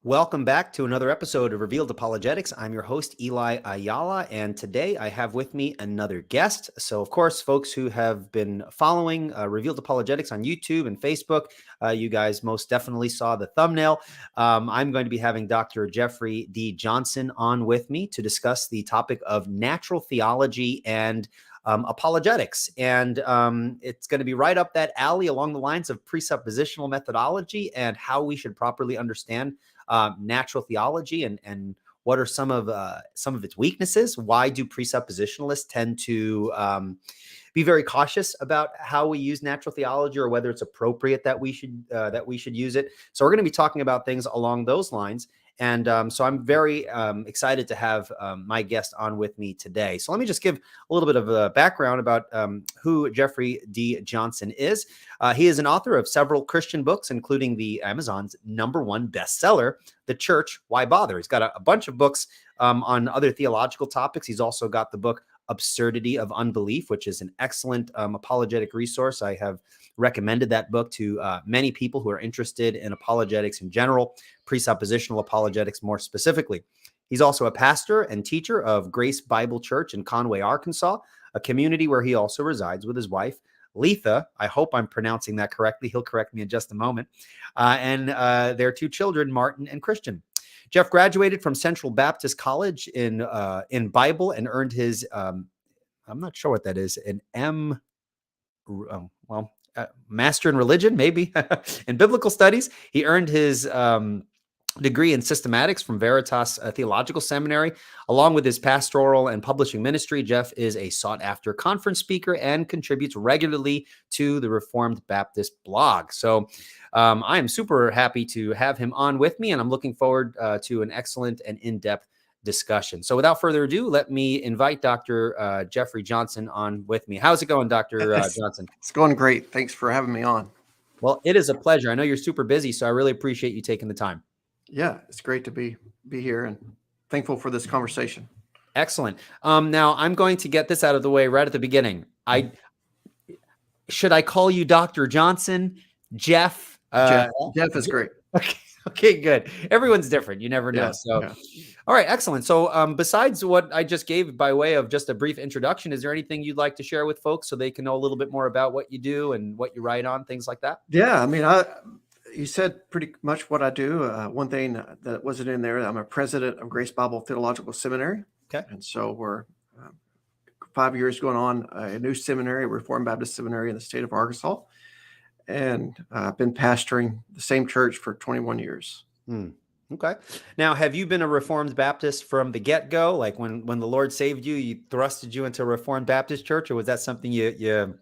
Welcome back to another episode of Revealed Apologetics. I'm your host, Eli Ayala, and today I have with me another guest. So, of course, folks who have been following Revealed Apologetics on YouTube and Facebook, you guys most definitely saw the thumbnail. I'm going to be having Dr. Jeffery D. Johnson on with me to discuss the topic of natural theology and apologetics. And it's going to be right up that alley along the lines of presuppositional methodology and how we should properly understand natural theology and what are some of its weaknesses? Why do presuppositionalists tend to be very cautious about how we use natural theology, or whether it's appropriate that we should use it? So we're going to be talking about things along those lines. And so I'm very excited to have my guest on with me today. So let me just give a little bit of a background about who Jeffery D. Johnson is. He is an author of several Christian books, including the Amazon's #1 bestseller, The Church, Why Bother? He's got a bunch of books on other theological topics. He's also got the book Absurdity of Unbelief, which is an excellent apologetic resource. I have recommended that book to many people who are interested in apologetics in general, presuppositional apologetics more specifically. He's also a pastor and teacher of Grace Bible Church in Conway, Arkansas, a community where he also resides with his wife, Letha. I hope I'm pronouncing that correctly. He'll correct me in just a moment. And their two children, Martin and Christian. Jeff graduated from Central Baptist College in Bible and earned his, I'm not sure what that is, an Master in Religion, maybe, in Biblical Studies. He earned his degree in systematics from Veritas Theological Seminary. Along with his pastoral and publishing ministry, Jeff is a sought-after conference speaker and contributes regularly to the Reformed Baptist blog. So I am super happy to have him on with me, and I'm looking forward to an excellent and in-depth discussion. So without further ado, let me invite Dr. Jeffery Johnson on with me. How's it going, Dr. Johnson? It's going great. Thanks for having me on. Well, it is a pleasure. I know you're super busy, so I really appreciate you taking the time. Yeah, it's great to be here, and thankful for this conversation. Excellent. Now I'm going to get this out of the way right at the beginning. Should I call you Dr. Johnson? Jeff? Jeff is great. Okay, good. Everyone's different. You never know. Yeah, so, yeah. All right, excellent. So besides what I just gave by way of just a brief introduction, is there anything you'd like to share with folks so they can know a little bit more about what you do and what you write on, things like that? Yeah, I mean, you said pretty much what I do. One thing that wasn't in there, I'm a president of Grace Bible Theological Seminary. Okay. And so we're 5 years going on a new seminary, Reformed Baptist Seminary in the state of Arkansas. And I've been pastoring the same church for 21 years. Okay. Now, have you been a Reformed Baptist from the get-go? Like when the Lord saved you, he thrusted you into a Reformed Baptist church, or was that something you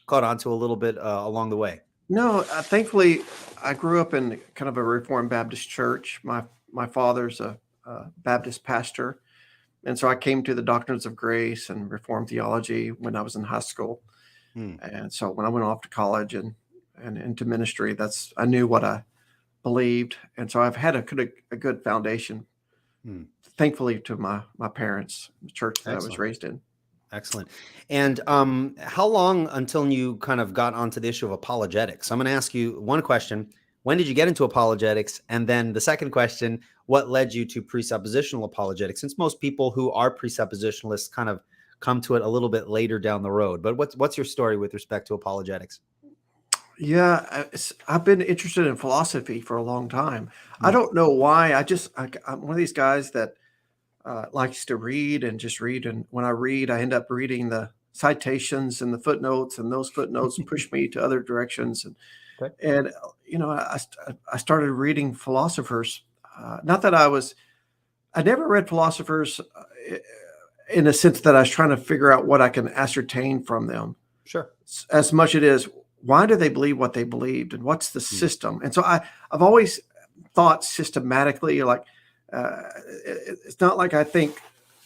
caught on to a little bit along the way? No, thankfully, I grew up in kind of a Reformed Baptist church. My father's a Baptist pastor, and so I came to the doctrines of grace and Reformed theology when I was in high school. And so when I went off to college and into ministry, I knew what I believed, and so I've had a good foundation, thankfully, to my parents, the church that I was raised in. Excellent. And how long until you kind of got onto the issue of apologetics? I'm going to ask you one question. When did you get into apologetics? And then the second question, what led you to presuppositional apologetics? Since most people who are presuppositionalists kind of come to it a little bit later down the road. But what's your story with respect to apologetics? Yeah, I've been interested in philosophy for a long time. I don't know why. I'm one of these guys that likes to read and just read. And when I read, I end up reading the citations and the footnotes, and those footnotes push me to other directions. And I started reading philosophers. Not that I never read philosophers in a sense that I was trying to figure out what I can ascertain from them. Sure. As much it is, why do they believe what they believed, and what's the system? And so I've always thought systematically, like it's not like I think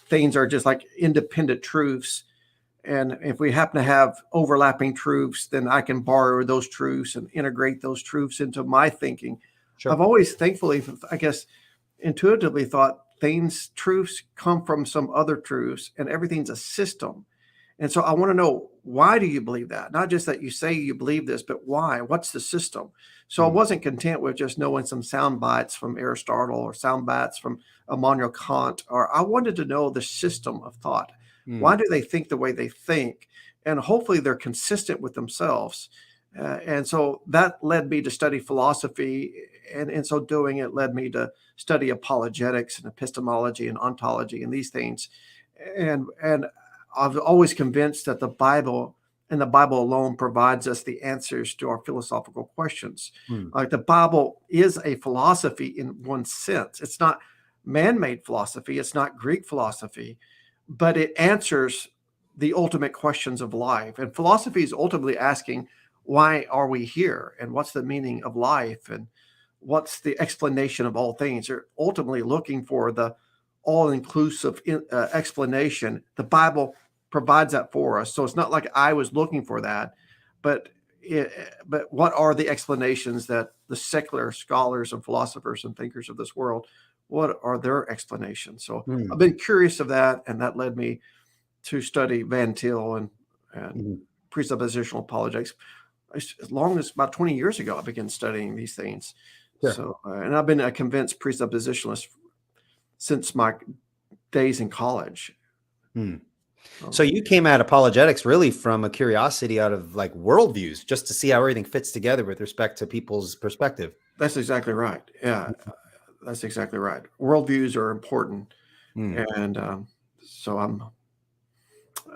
things are just like independent truths. And if we happen to have overlapping truths, then I can borrow those truths and integrate those truths into my thinking. Sure. I've always, thankfully, I guess, intuitively thought truths come from some other truths, and everything's a system. And so I want to know, why do you believe that? Not just that you say you believe this, but why? What's the system? So I Mm, wasn't content with just knowing some sound bites from Aristotle or sound bites from Immanuel Kant, or I wanted to know the system of thought. Why mm, do they think the way they think? And hopefully they're consistent with themselves. And so that led me to study philosophy. And in so doing, it led me to study apologetics and epistemology and ontology and these things. And I've always convinced that the Bible and the Bible alone provides us the answers to our philosophical questions. mm, Like the Bible is a philosophy in one sense. It's not man-made philosophy. It's not Greek philosophy, but it answers the ultimate questions of life. And philosophy is ultimately asking, why are we here? And what's the meaning of life? And what's the explanation of all things? They're ultimately looking for the all-inclusive explanation. The Bible provides that for us. So it's not like I was looking for that, but but what are the explanations that the secular scholars and philosophers and thinkers of this world, what are their explanations? So I've mm, been curious of that, and that led me to study Van Til and mm. presuppositional apologetics. As long as about 20 years ago, I began studying these things. Sure. So, and I've been a convinced presuppositionalist since my days in college. Mm. So So you came at apologetics really from a curiosity out of like worldviews, just to see how everything fits together with respect to people's perspective. that's exactly right. Yeah, that's exactly right. Worldviews are important, Mm. and so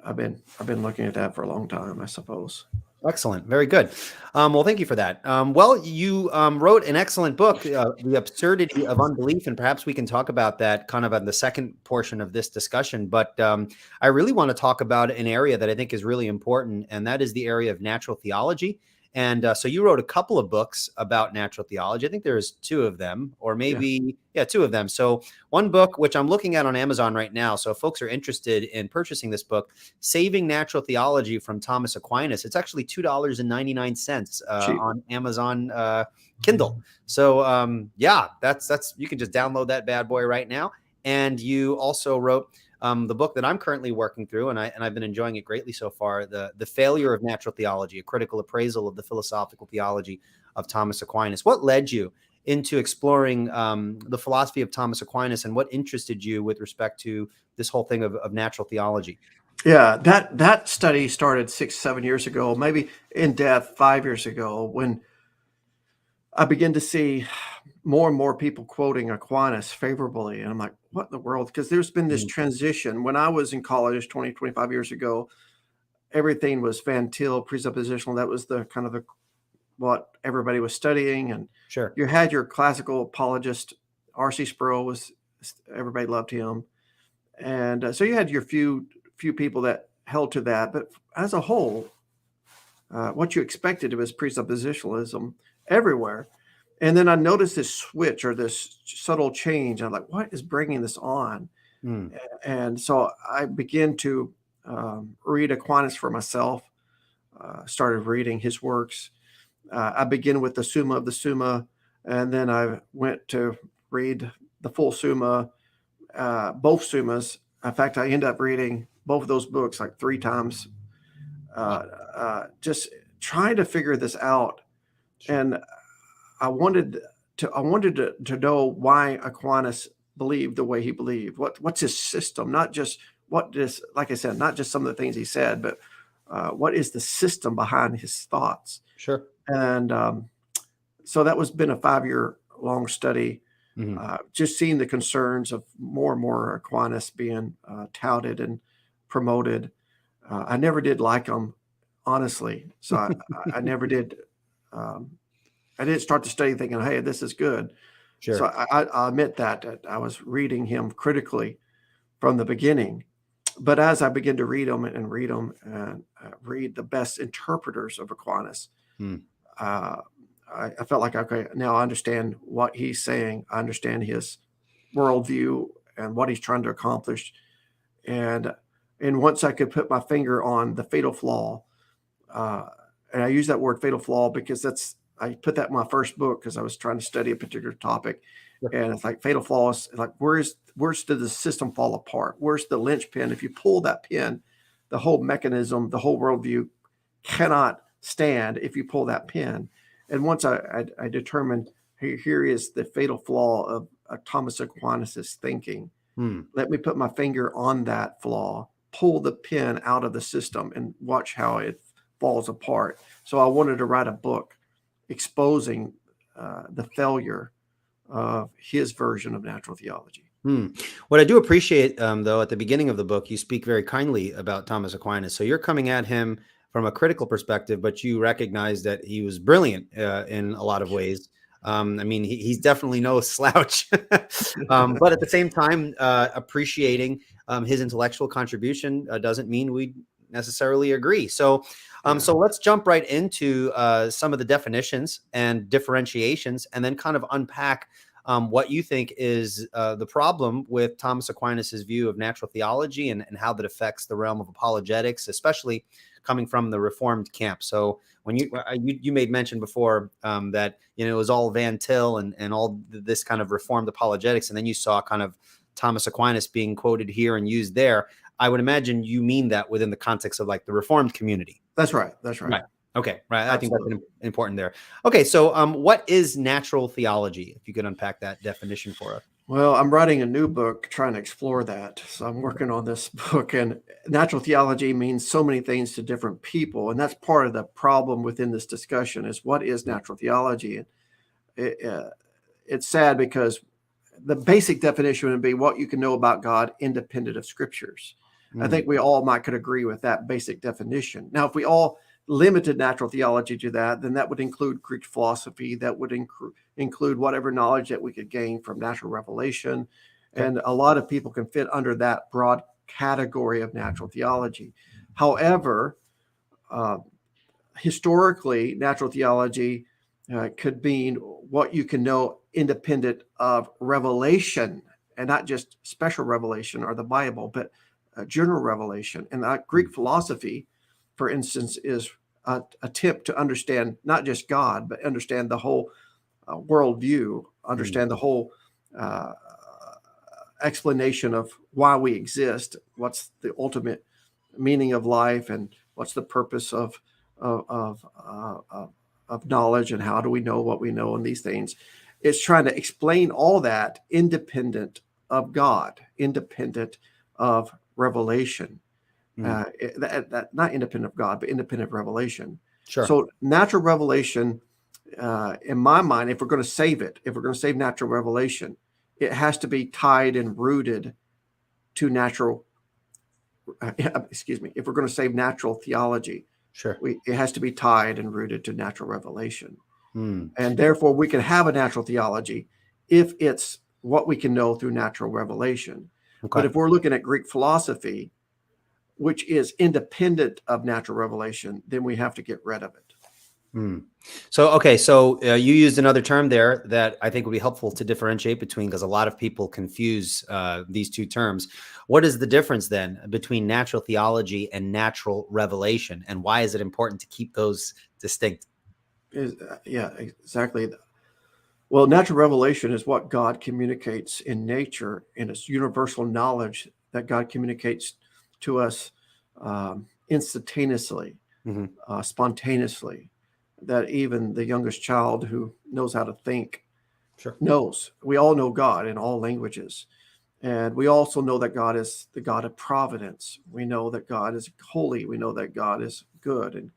I've been looking at that for a long time, I suppose. Excellent. Very good. Well, thank you for that. Well, you wrote an excellent book, The Absurdity of Unbelief, and perhaps we can talk about that kind of on the second portion of this discussion. But I really want to talk about an area that I think is really important, and that is the area of natural theology. And so you wrote a couple of books about natural theology. I think there's two of them, or Yeah, maybe, yeah, two of them. So one book, which I'm looking at on Amazon right now. So if folks are interested in purchasing this book, Saving Natural Theology from Thomas Aquinas. It's actually $2.99 cheap. on Amazon Kindle. So yeah, that's you can just download that bad boy right now. And you also wrote the book that I'm currently working through, and I've been enjoying it greatly so far. The Failure of Natural Theology: A Critical Appraisal of the Philosophical Theology of Thomas Aquinas. What led you into exploring the philosophy of Thomas Aquinas, and what interested you with respect to this whole thing of natural theology? Yeah, that study started 6, 7 years ago, maybe in depth 5 years ago, when I began to see more and more people quoting Aquinas favorably. And I'm like, what in the world? Because there's been this Mm, transition. When I was in college 20, 25 years ago, everything was Van Til, presuppositional. That was the kind of what everybody was studying. And sure. you had your classical apologist, R.C. Sproul was, everybody loved him. And so you had your few people that held to that. But as a whole, what you expected was presuppositionalism everywhere. And then I noticed this switch or this subtle change. I'm like, what is bringing this on? Mm, And so I began to read Aquinas for myself, started reading his works. I began with the Summa of the Summa, and then I went to read the full Summa, both Summas. In fact, I ended up reading both of those books like 3 times, wow. just trying to figure this out. Sure. And I wanted to know why Aquinas believed the way he believed. What's his system? Not just what is, like I said, not just some of the things he said, but what is the system behind his thoughts? Sure. And so that was been a 5 year long study. Mhm. Just seeing the concerns of more and more Aquinas being touted and promoted. I never did like him, honestly. So I never did. Um, I didn't start the study thinking, "Hey, this is good." So Sure. I admit that I was reading him critically from the beginning. But as I began to read them and read them and read the best interpreters of Aquinas, Mm, uh, I felt like, okay, now I understand what he's saying. I understand his worldview and what he's trying to accomplish. And and once I could put my finger on the fatal flaw, uh, and I use that word fatal flaw because that's I put that in my first book because I was trying to study a particular topic, sure. and it's like fatal flaw is like where's did the system fall apart? Where's the linchpin? If you pull that pin, the whole mechanism, the whole worldview cannot stand if you pull that pin. And once I determined here is the fatal flaw of Thomas Aquinas' thinking. Let me put my finger on that flaw, pull the pin out of the system, and watch how it falls apart. So I wanted to write a book exposing the failure of his version of natural theology. What I do appreciate, though, at the beginning of the book, you speak very kindly about Thomas Aquinas. So you're coming at him from a critical perspective, but you recognize that he was brilliant in a lot of ways. I mean, he's definitely no slouch, but at the same time, appreciating his intellectual contribution doesn't mean we necessarily agree. So, so let's jump right into some of the definitions and differentiations, and then kind of unpack what you think is the problem with Thomas Aquinas' view of natural theology and how that affects the realm of apologetics, especially coming from the Reformed camp. So when you made mention before that, you know, it was all Van Til and all this kind of Reformed apologetics, and then you saw kind of Thomas Aquinas being quoted here and used there. I would imagine you mean that within the context of like the Reformed community. That's right. That's right. Okay. Right. I think Absolutely. that's important there. Okay. So what is natural theology? If you could unpack that definition for us. Well, I'm writing a new book trying to explore that. So I'm working on this book, and natural theology means so many things to different people. And that's part of the problem within this discussion is what is natural theology? And it's sad because the basic definition would be what you can know about God independent of scriptures. I think we all could agree with that basic definition. Now, if we all limited natural theology to that, then that would include Greek philosophy, that would include whatever knowledge that we could gain from natural revelation. Okay. And a lot of people can fit under that broad category of natural theology. However, historically, natural theology could mean what you can know independent of revelation, and not just special revelation or the Bible, but general revelation. And Greek philosophy, for instance, is an attempt to understand not just God, but understand the whole worldview, understand the whole explanation of why we exist, what's the ultimate meaning of life, and what's the purpose of knowledge, and how do we know what we know, and these things. It's trying to explain all that independent of God, independent of revelation. Not independent of God, but independent of revelation. Sure. So natural revelation, in my mind, if we're going to save it, if we're going to save natural revelation, it has to be tied and rooted to natural, if we're going to save natural theology, sure, it has to be tied and rooted to natural revelation. And therefore we can have a natural theology if it's what we can know through natural revelation. Okay. But if we're looking at Greek philosophy, which is independent of natural revelation, then we have to get rid of it. So, okay. So you used another term there that I think would be helpful to differentiate between, because a lot of people confuse these two terms. What is the difference then between natural theology and natural revelation? And why is it important to keep those distinct? Yeah, exactly. Well, natural revelation is what God communicates in nature, and it's universal knowledge that God communicates to us instantaneously, spontaneously, that even the youngest child who knows how to think knows. We all know God in all languages. And we also know that God is the God of providence. We know that God is holy. We know that God is good and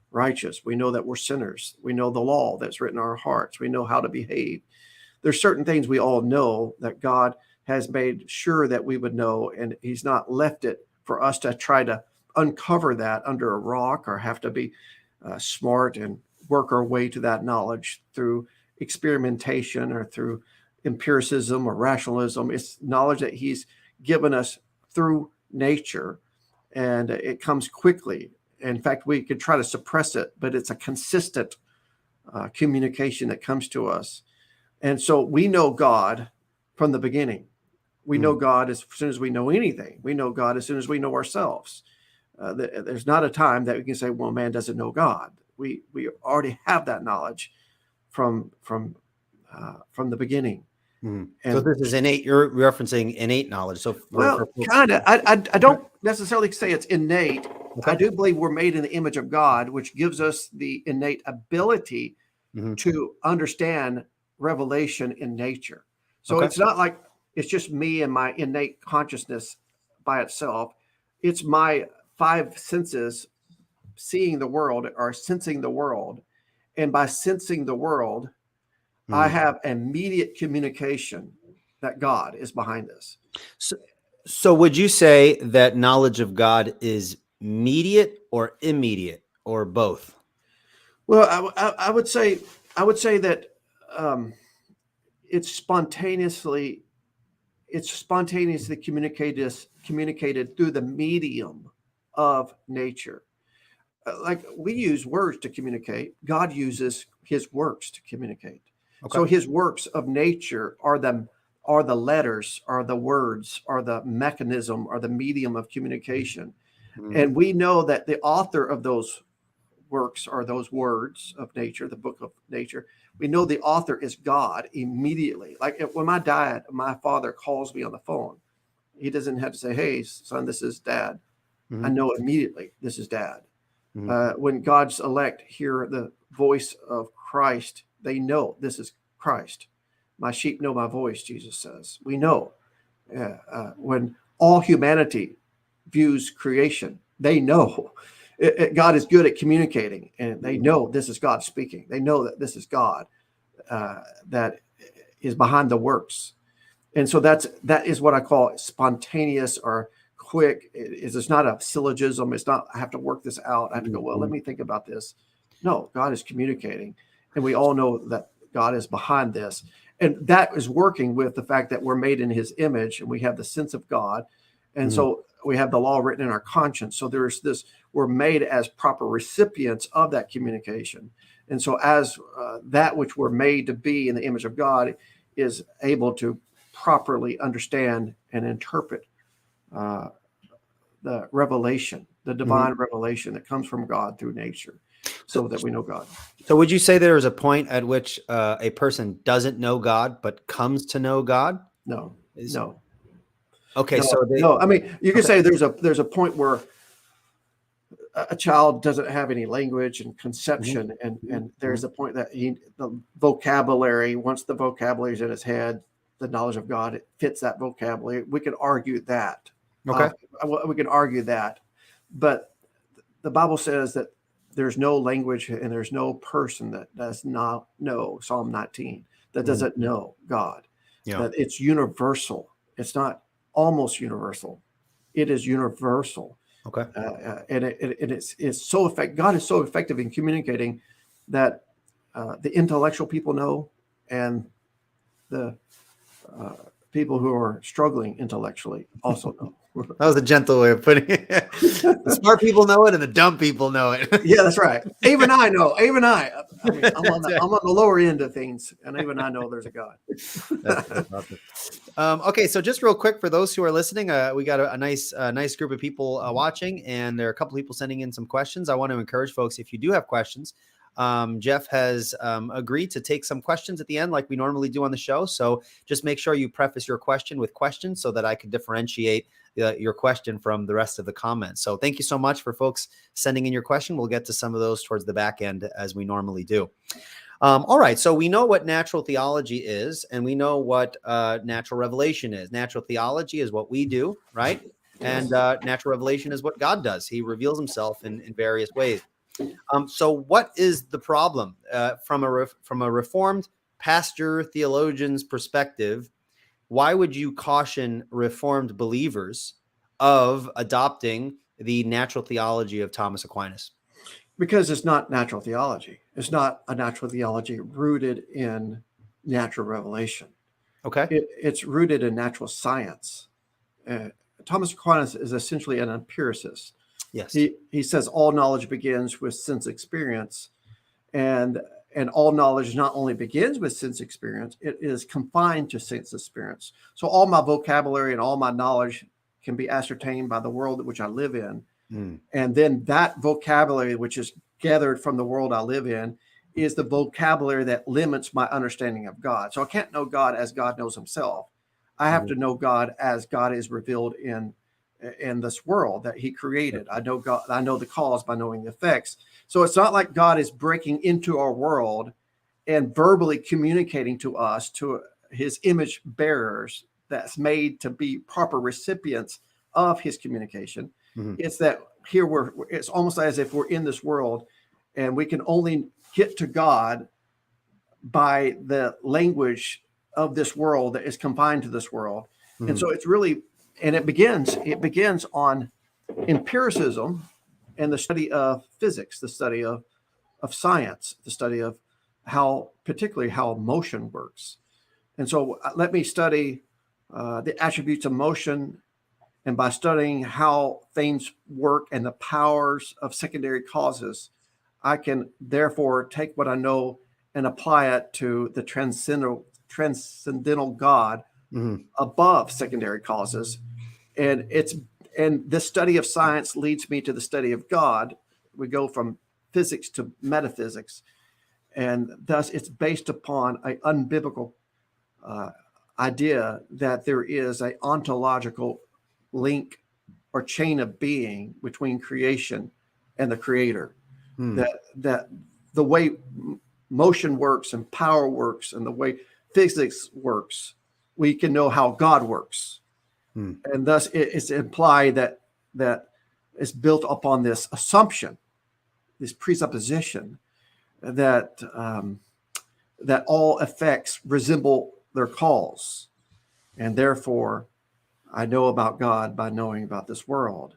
righteous. We know that we're sinners. We know the law that's written in our hearts. We know how to behave. There's certain things we all know that God has made sure that we would know, and he's not left it for us to try to uncover that under a rock or have to be smart and work our way to that knowledge through experimentation or through empiricism or rationalism. It's knowledge that he's given us through nature, and it comes quickly. In fact, we could try to suppress it, but it's a consistent communication that comes to us. And so we know God from the beginning. We know God as soon as we know anything. We know God as soon as we know ourselves. There's not a time that we can say, well, man doesn't know God. We already have that knowledge from the beginning. Mhm. So And this is innate. You're referencing innate knowledge. So for well, folks, kind of. I don't necessarily say it's innate. I okay. do believe we're made in the image of God, which gives us the innate ability Mhm. to understand revelation in nature. So Okay. it's not like it's just me and my innate consciousness by itself. It's my five senses seeing the world or sensing the world. And by sensing the world, I Mhm. have immediate communication that God is behind this. So, so would you say that knowledge of God is mediate or immediate or both? Well, I would say that um, it's spontaneously communicated through the medium of nature. Like we use words to communicate, God uses his works to communicate. Okay. So his works of nature are the letters, are the words, are the mechanism, are the medium of communication. Mhm. And we know that the author of those works are those words of nature, the book of nature. We know the author is God immediately. Like when my father calls me on the phone. He doesn't have to say, "Hey, son, this is dad." I Mhm. know immediately this is dad. Mhm. When God's elect hear the voice of Christ, they know this is Christ. My sheep know my voice, Jesus says. We know. When all humanity views creation, they know God is good at communicating, and they know this is God speaking. They know that this is God that is behind the works. And so that is what I call spontaneous or quick. It's not a syllogism. It's not I have to work this out. I have to go, well, let Mhm. me think about this. No, God is communicating. And we all know that God is behind this. And that is working with the fact that we're made in his image and we have the sense of God. And Mhm. so we have the law written in our conscience. So there's this, we're made as proper recipients of that communication. And so as that which we're made to be in the image of God is able to properly understand and interpret uh, the revelation, the Mhm. divine revelation that comes from God through nature, So, so that we know God. so would you say there is a point at which a person doesn't know God but comes to know God? No, Is no, okay. no, So they no. I mean, you can okay. say there's a point where a child doesn't have any language and Mhm. conception, and Mhm. and there's Mhm. a point that the vocabulary, once the vocabulary is in his head, the knowledge of God, it fits that vocabulary. We could argue that. Okay. We can argue that, but the Bible says that there's no language and there's no person that does not know Psalm 19, that Mhm. doesn't know God, Yeah. that it's universal. It's not almost universal. It is universal. Okay. It's so effective. God is so effective in communicating that the intellectual people know, and the uh, people who are struggling intellectually also know. That was a gentle way of putting it. The smart people know it, and the dumb people know it. Yeah, that's right. Even I know. Even I. I mean, I'm on That's the right. I'm on the lower end of things, and even I know there's a God. That's awesome. Okay, so just real quick for those who are listening, we got a nice group of people watching, and there are a couple people sending in some questions. I want to encourage folks, if you do have questions, Jeff has agreed to take some questions at the end, like we normally do on the show. So just make sure you preface your question with questions so that I can differentiate your question from the rest of the comments. So thank you so much for folks sending in your question. We'll get to some of those towards the back end as we normally do. All right, so we know what natural theology is, and we know what natural revelation is. Natural theology is what we do, right? And Yes. natural revelation is what God does. He reveals himself in various ways. So what is the problem from a reformed pastor theologian's perspective? Why would you caution reformed believers of adopting the natural theology of Thomas Aquinas? Because it's not natural theology. It's not a natural theology rooted in natural revelation. Okay. It's rooted in natural science. Uh, Thomas Aquinas is essentially an empiricist. Yes. He says all knowledge begins with sense experience, and and all knowledge not only begins with sense experience, it is confined to sense experience. So all my vocabulary and all my knowledge can be ascertained by the world which I live in. Mm. And then that vocabulary, which is gathered from the world I live in, is the vocabulary that limits my understanding of God. So I can't know God as God knows himself. I have to know God as God is revealed in this world that he created. I know God, I know the cause by knowing the effects. So it's not like God is breaking into our world and verbally communicating to us, to his image bearers that's made to be proper recipients of his communication. It's that here it's almost as if we're in this world and we can only get to God by the language of this world that is confined to this world. And so it's really, and it begins on empiricism and the study of physics, the study of science, the study of particularly how motion works. And so let me study the attributes of motion. And by studying how things work and the powers of secondary causes, I can therefore take what I know and apply it to the transcendental God above secondary causes. And this study of science leads me to the study of God. We go from physics to metaphysics, and thus it's based upon an unbiblical idea that there is an ontological link or chain of being between creation and the creator. That the way motion works and power works and the way physics works, we can know how God works. And thus it's implied that it's built upon this assumption, this presupposition that that all effects resemble their cause. And therefore, I know about God by knowing about this world.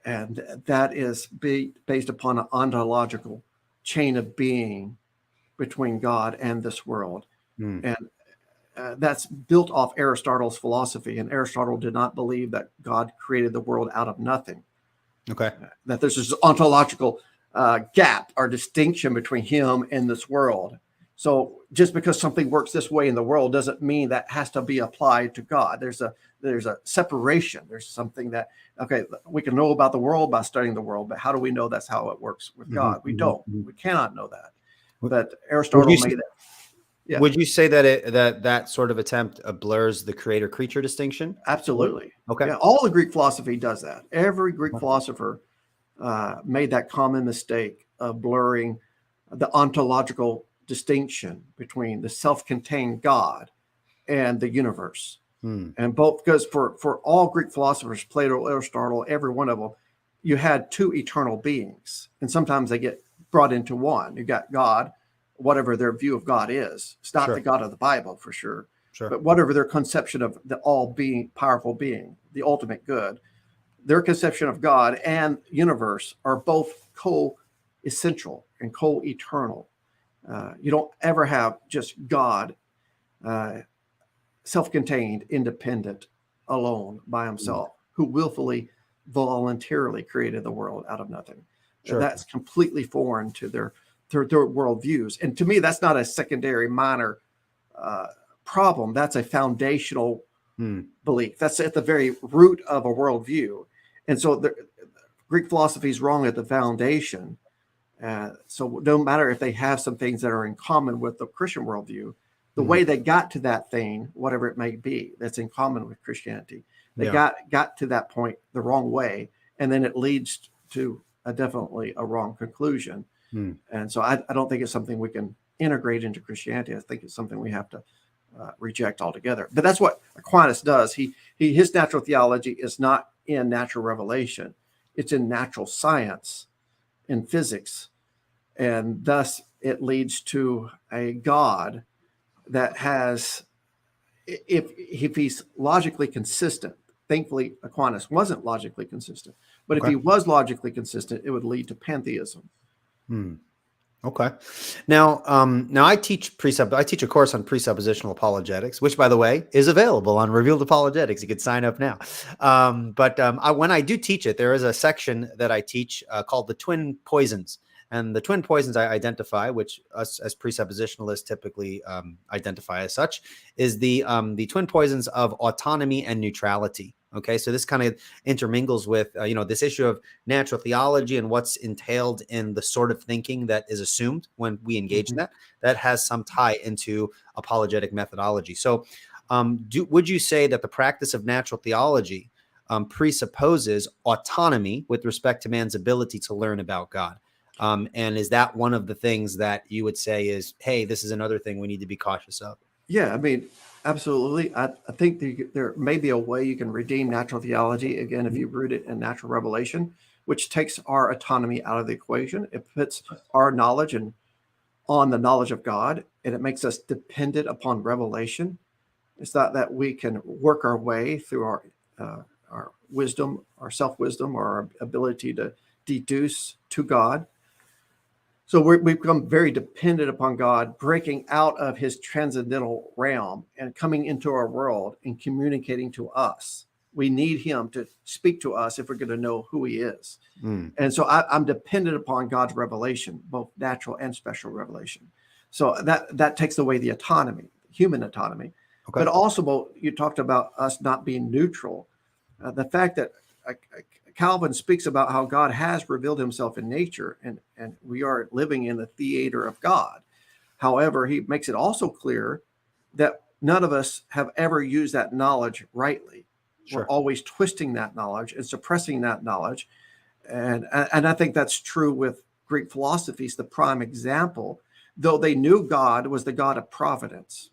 And that is based upon an ontological chain of being between God and this world. And that's built off Aristotle's philosophy. And Aristotle did not believe that God created the world out of nothing. Okay. That there's this ontological gap or distinction between him and this world. So just because something works this way in the world doesn't mean that has to be applied to God. There's a separation. There's something that, okay, we can know about the world by studying the world, but how do we know that's how it works with God? We don't. We cannot know that. But Aristotle made that. Yeah. Would you say that that sort of attempt blurs the creator-creature distinction? Absolutely. Okay. Yeah, all the Greek philosophy does that. Every Greek philosopher made that common mistake of blurring the ontological distinction between the self-contained God and the universe. And both, because for all Greek philosophers, Plato, Aristotle, every one of them, you had two eternal beings. And sometimes they get brought into one. You got God, whatever their view of God is. It's not the God of the Bible, for sure. But whatever their conception of the all-being, powerful being, the ultimate good, their conception of God and universe are both co-essential and co-eternal. You don't ever have just God self-contained, independent, alone by himself, who willfully, voluntarily created the world out of nothing. That's completely foreign to their worldviews. And to me, that's not a secondary minor problem. That's a foundational belief. That's at the very root of a worldview. And so the Greek philosophy is wrong at the foundation. So no matter if they have some things that are in common with the Christian worldview, the way they got to that thing, whatever it may be, that's in common with Christianity, they got to that point the wrong way, and then it leads to definitely a wrong conclusion. And so I don't think it's something we can integrate into Christianity. I think it's something we have to reject altogether. But that's what Aquinas does. His natural theology is not in natural revelation; it's in natural science, in physics, and thus it leads to a God that has, if he's logically consistent. Thankfully, Aquinas wasn't logically consistent, but if he was logically consistent, it would lead to pantheism. Okay. Now I teach a course on presuppositional apologetics, which, by the way, is available on Revealed Apologetics. You could sign up now. When I do teach it, there is a section that I teach called the twin poisons. And the twin poisons I identify, which us as presuppositionalists typically identify as such, is the twin poisons of autonomy and neutrality. Okay, so this kind of intermingles with this issue of natural theology and what's entailed in the sort of thinking that is assumed when we engage in that has some tie into apologetic methodology. So would you say that the practice of natural theology presupposes autonomy with respect to man's ability to learn about God? And is that one of the things that you would say is, hey, this is another thing we need to be cautious of? Yeah, I mean, absolutely. I think there may be a way you can redeem natural theology, again, if you root it in natural revelation, which takes our autonomy out of the equation. It puts our knowledge on the knowledge of God, and it makes us dependent upon revelation. It's not that we can work our way through our wisdom, our self-wisdom, or our ability to deduce to God. So we've become very dependent upon God, breaking out of his transcendental realm and coming into our world and communicating to us. We need him to speak to us if we're going to know who he is. And so I'm dependent upon God's revelation, both natural and special revelation. So that takes away the autonomy, human autonomy. Okay. But also, you talked about us not being neutral. The fact that Calvin speaks about how God has revealed himself in nature, and we are living in the theater of God. However, he makes it also clear that none of us have ever used that knowledge rightly. Sure. We're always twisting that knowledge and suppressing that knowledge. And I think that's true with Greek philosophy. Is the prime example, though they knew God was the God of providence.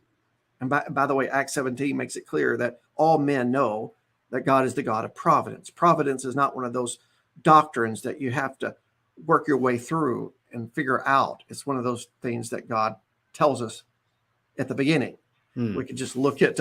And by the way, Acts 17 makes it clear that all men know that God is the God of providence. Providence is not one of those doctrines that you have to work your way through and figure out. It's one of those things that God tells us at the beginning. We could just look at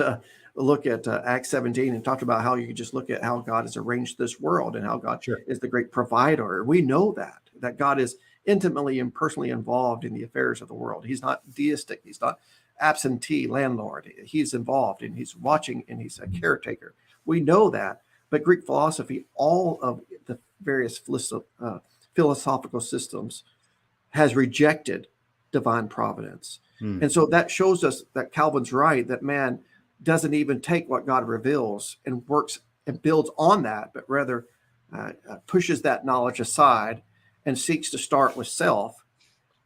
Acts 17 and talk about how you could just look at how God has arranged this world and how God is the great provider. We know that God is intimately and personally involved in the affairs of the world. He's not deistic. He's not absentee landlord. He's involved and he's watching and he's a caretaker. We know that, but Greek philosophy, all of the various philosophical systems, has rejected divine providence. And so that shows us that Calvin's right, that man doesn't even take what God reveals and works and builds on that, but rather pushes that knowledge aside and seeks to start with self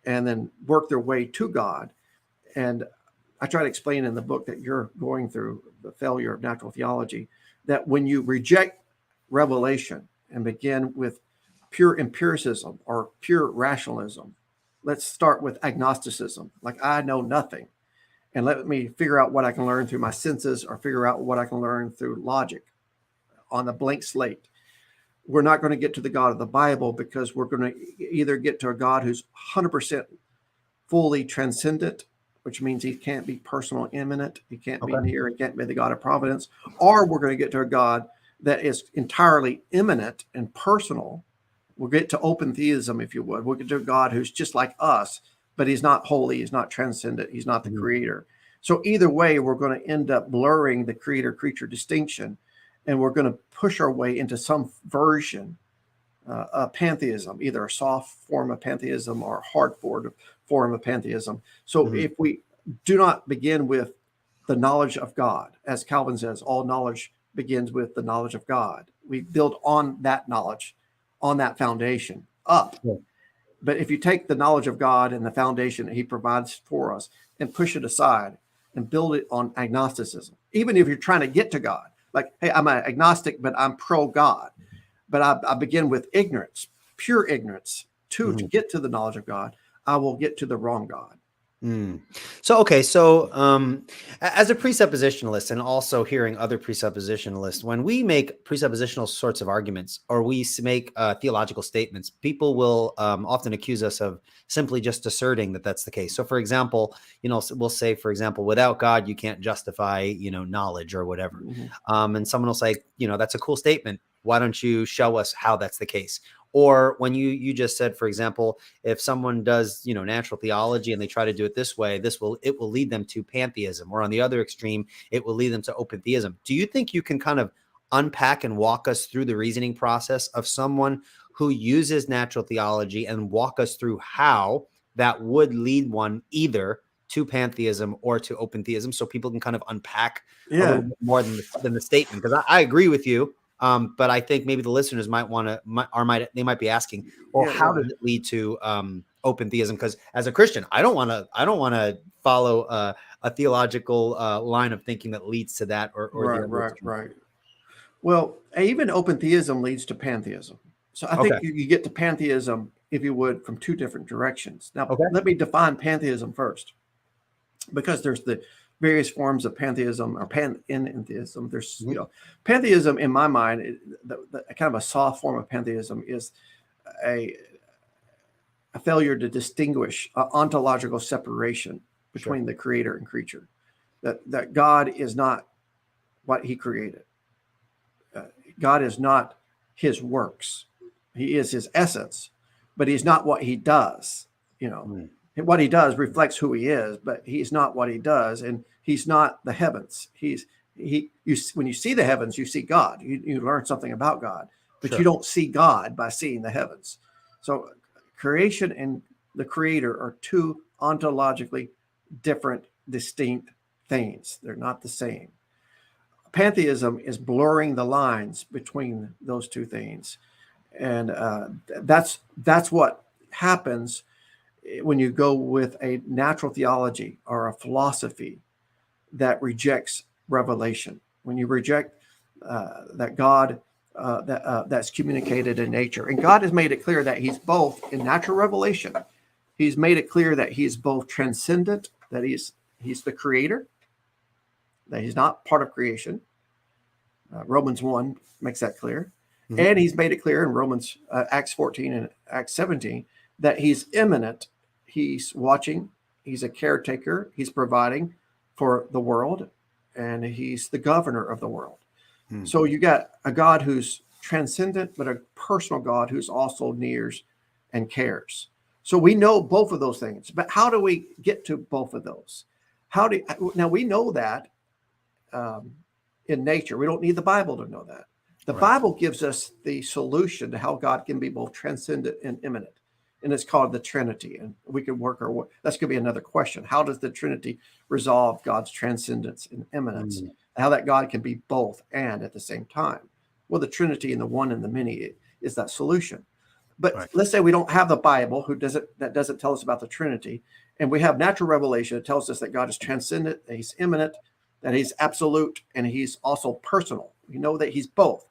and then work their way to God. And I try to explain in the book that you're going through, The Failure of Natural Theology, that when you reject revelation and begin with pure empiricism or pure rationalism, let's start with agnosticism, like I know nothing, and let me figure out what I can learn through my senses or figure out what I can learn through logic on a blank slate. We're not going to get to the God of the Bible because we're going to either get to a God who's 100% fully transcendent, which means he can't be personal, immanent, he can't be near, he can't be the God of providence, or we're going to get to a God that is entirely immanent and personal. We'll get to open theism, if you would. We'll get to a God who's just like us, but he's not holy, he's not transcendent, he's not the creator. So either way, we're going to end up blurring the creator-creature distinction, and we're going to push our way into some version of pantheism, either a soft form of pantheism or a hard form of pantheism. So if we do not begin with the knowledge of God, as Calvin says, all knowledge begins with the knowledge of God. We build on that knowledge, on that foundation up. But if you take the knowledge of God and the foundation that he provides for us and push it aside and build it on agnosticism, even if you're trying to get to God, like, hey, I'm an agnostic, but I'm pro-God. But I begin with ignorance, pure ignorance, to get to the knowledge of God, I will get to the wrong God. So as a presuppositionalist and also hearing other presuppositionalists, when we make presuppositional sorts of arguments or we make theological statements, people will often accuse us of simply just asserting that that's the case. So for example, we'll say, for example, without God, you can't justify, knowledge or whatever. And someone will say, that's a cool statement. Why don't you show us how that's the case? Or when you just said, for example, if someone does, natural theology and they try to do it this way, it will lead them to pantheism, or on the other extreme, it will lead them to open theism. Do you think you can kind of unpack and walk us through the reasoning process of someone who uses natural theology and walk us through how that would lead one either to pantheism or to open theism, so people can kind of unpack a Yeah. little bit more than the statement. Because I agree with you, but I think maybe the listeners might want to, they might be asking, well, Yeah, how right. does it lead to open theism? Because as a Christian, I don't want to follow a theological line of thinking that leads to that or the other Right. extreme. Right. Well, even open theism leads to pantheism. So I Okay. think you get to pantheism, if you would, from two different directions. Now, Okay. let me define pantheism first, because there's the various forms of pantheism or panentheism. There's, Mhm. pantheism in my mind, the kind of a soft form of pantheism is a failure to distinguish ontological separation between the creator and creature. That God is not what he created. God is not his works. He is his essence, but he's not what he does. What he does reflects who he is, but he's not what he does, and he's not the heavens. When you see the heavens, you see God. You learn something about God, but you don't see God by seeing the heavens. So creation and the creator are two ontologically different, distinct things. They're not the same. Pantheism is blurring the lines between those two things, and that's what happens when you go with a natural theology or a philosophy that rejects revelation. When you reject that God that's communicated in nature, and God has made it clear that he's both in natural revelation. He's made it clear that he's both transcendent, that he's the creator, that he's not part of creation. Romans 1 makes that clear. Mm-hmm. And he's made it clear in Acts 14 and Acts 17 that he's immanent. He's watching. He's a caretaker. He's providing for the world, and he's the governor of the world. Mm-hmm. So you got a God who's transcendent, but a personal God who's also nears and cares. So we know both of those things. But how do we get to both of those? Now we know that in nature. We don't need the Bible to know that. The Bible gives us the solution to how God can be both transcendent and immanent. And it's called the Trinity. And we can work our way. That's going to be another question. How does the Trinity resolve God's transcendence and immanence? Mm-hmm. How that God can be both and at the same time? Well, the Trinity and the one and the many is that solution. But let's say we don't have the Bible that doesn't tell us about the Trinity, and we have natural revelation that tells us that God is transcendent, that he's immanent, that he's absolute, and he's also personal. We know that he's both.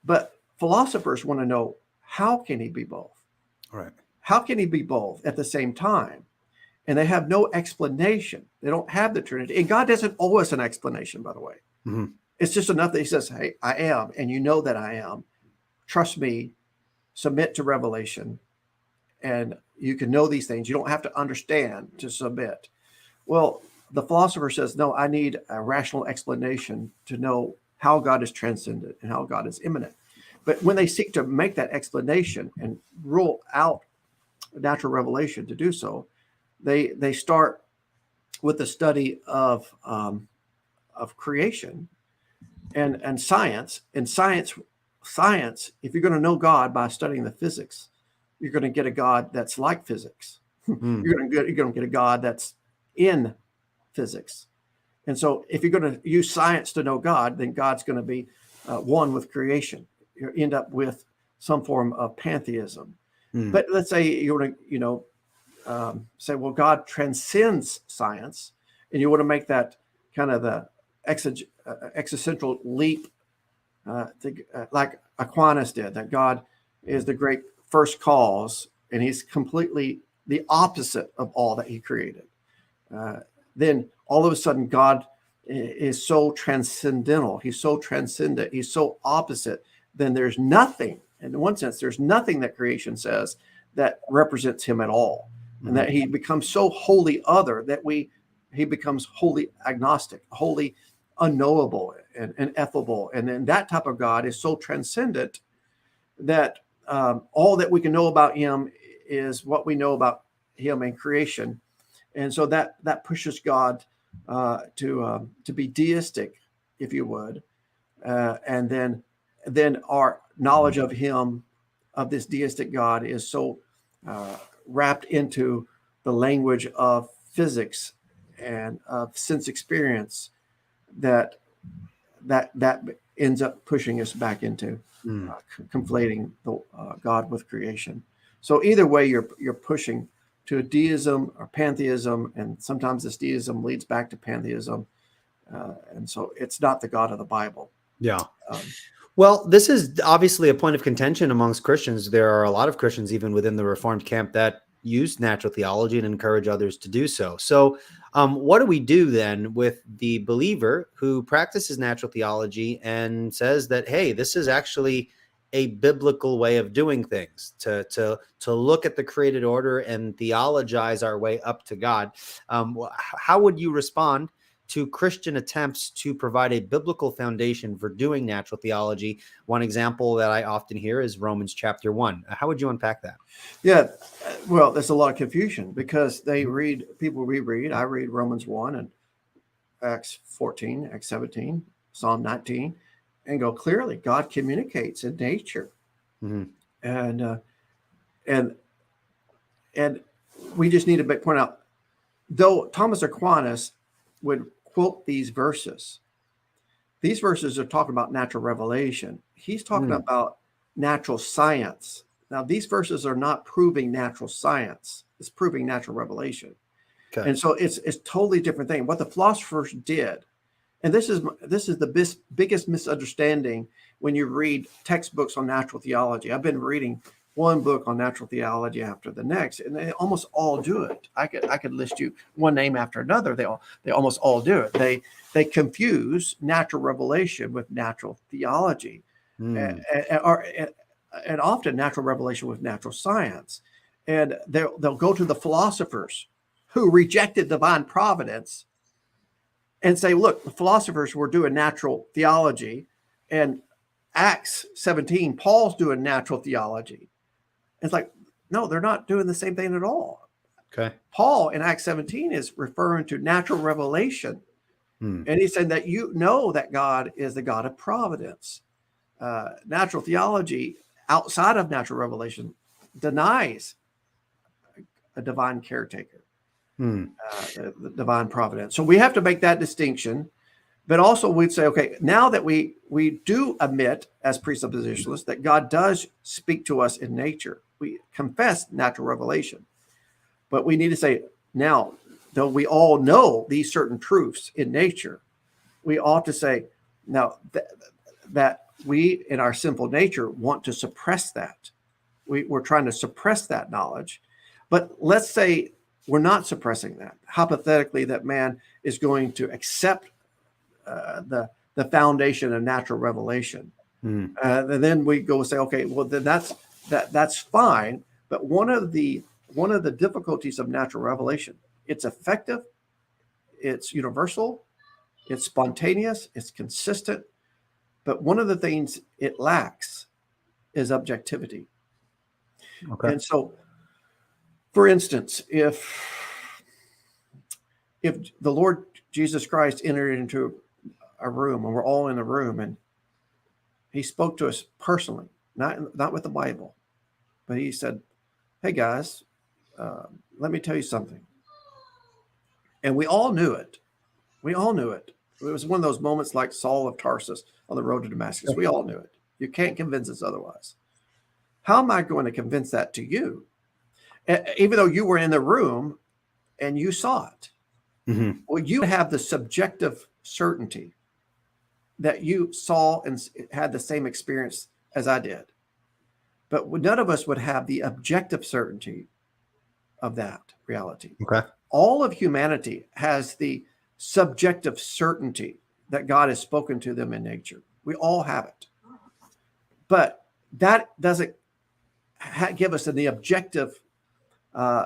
But philosophers want to know, how can he be both? Right. How can he be both at the same time? And they have no explanation. They don't have the Trinity. And God doesn't owe us an explanation, by the way. Mm-hmm. It's just enough that he says, hey, I am, and you know that I am. Trust me, submit to revelation, and you can know these things. You don't have to understand to submit. Well, the philosopher says, no, I need a rational explanation to know how God is transcendent and how God is immanent. But when they seek to make that explanation and rule out natural revelation to do so, they start with the study of creation and science. And science, if you're going to know God by studying the physics, you're going to get a God that's like physics. You're going to get a God that's in physics. And so if you're going to use science to know God, then God's going to be one with creation. You end up with some form of pantheism. But let's say you want to, say, well, God transcends science, and you want to make that kind of the existential leap, like Aquinas did, that God is the great first cause, and he's completely the opposite of all that he created. Then all of a sudden, God is so transcendental. He's so transcendent. He's so opposite. Then there's nothing, in one sense, there's nothing that creation says that represents him at all. Mm-hmm. And that he becomes so wholly other that he becomes wholly agnostic, wholly unknowable and ineffable. And then that type of God is so transcendent that all that we can know about him is what we know about him in creation. And so that pushes God to be deistic, if you would, and then our knowledge of him, of this deistic God, is so wrapped into the language of physics and of sense experience that ends up pushing us back into conflating the God with creation. So either way, you're pushing to a deism or pantheism, and sometimes this deism leads back to pantheism, and so it's not the God of the Bible. Yeah. Um, Well, this is obviously a point of contention amongst Christians. There are a lot of Christians, even within the Reformed camp, that use natural theology and encourage others to do so. So, what do we do then with the believer who practices natural theology and says that, hey, this is actually a biblical way of doing things, to look at the created order and theologize our way up to God? How would you respond to Christian attempts to provide a biblical foundation for doing natural theology? One example that I often hear is Romans chapter 1. How would you unpack that? Yeah, well, there's a lot of confusion because people reread. I read Romans 1 and Acts 14, Acts 17, Psalm 19, and go clearly. God communicates in nature, and we just need to point out, though Thomas Aquinas would quote these verses are talking about natural revelation. He's talking about natural science. Now, these verses are not proving natural science. It's proving natural revelation. Okay. And so it's totally different thing. What the philosophers did, and this is the biggest misunderstanding when you read textbooks on natural theology. I've been reading one book on natural theology after the next, and they almost all do it. I could list you one name after another. They almost all do it. They confuse natural revelation with natural theology, and often natural revelation with natural science. And they'll go to the philosophers who rejected divine providence and say, look, the philosophers were doing natural theology, and Acts 17, Paul's doing natural theology. It's like, no, they're not doing the same thing at all. Okay. Paul in Acts 17 is referring to natural revelation. And he said that you know that God is the God of providence. Natural theology outside of natural revelation denies a divine caretaker, the divine providence. So we have to make that distinction. But also we'd say, okay, now that we do admit as presuppositionalists that God does speak to us in nature, we confess natural revelation. But we need to say, now, though we all know these certain truths in nature, we ought to say, now that we in our sinful nature want to suppress that. We're trying to suppress that knowledge. But let's say we're not suppressing that. Hypothetically, that man is going to accept the foundation of natural revelation. And then we go say, okay, well, then that's fine. But one of the difficulties of natural revelation, it's effective, it's universal, it's spontaneous, it's consistent. But one of the things it lacks is objectivity. Okay. And so, for instance, if the Lord Jesus Christ entered into a room and we're all in a room and he spoke to us personally, not with the Bible, but he said, hey guys, let me tell you something. And we all knew it. We all knew it. It was one of those moments like Saul of Tarsus on the road to Damascus. We all knew it. You can't convince us otherwise. How am I going to convince that to you? Even though you were in the room and you saw it. Mm-hmm. Well, you have the subjective certainty that you saw and had the same experience as I did. But none of us would have the objective certainty of that reality. Okay. All of humanity has the subjective certainty that God has spoken to them in nature. We all have it. But that doesn't give us the objective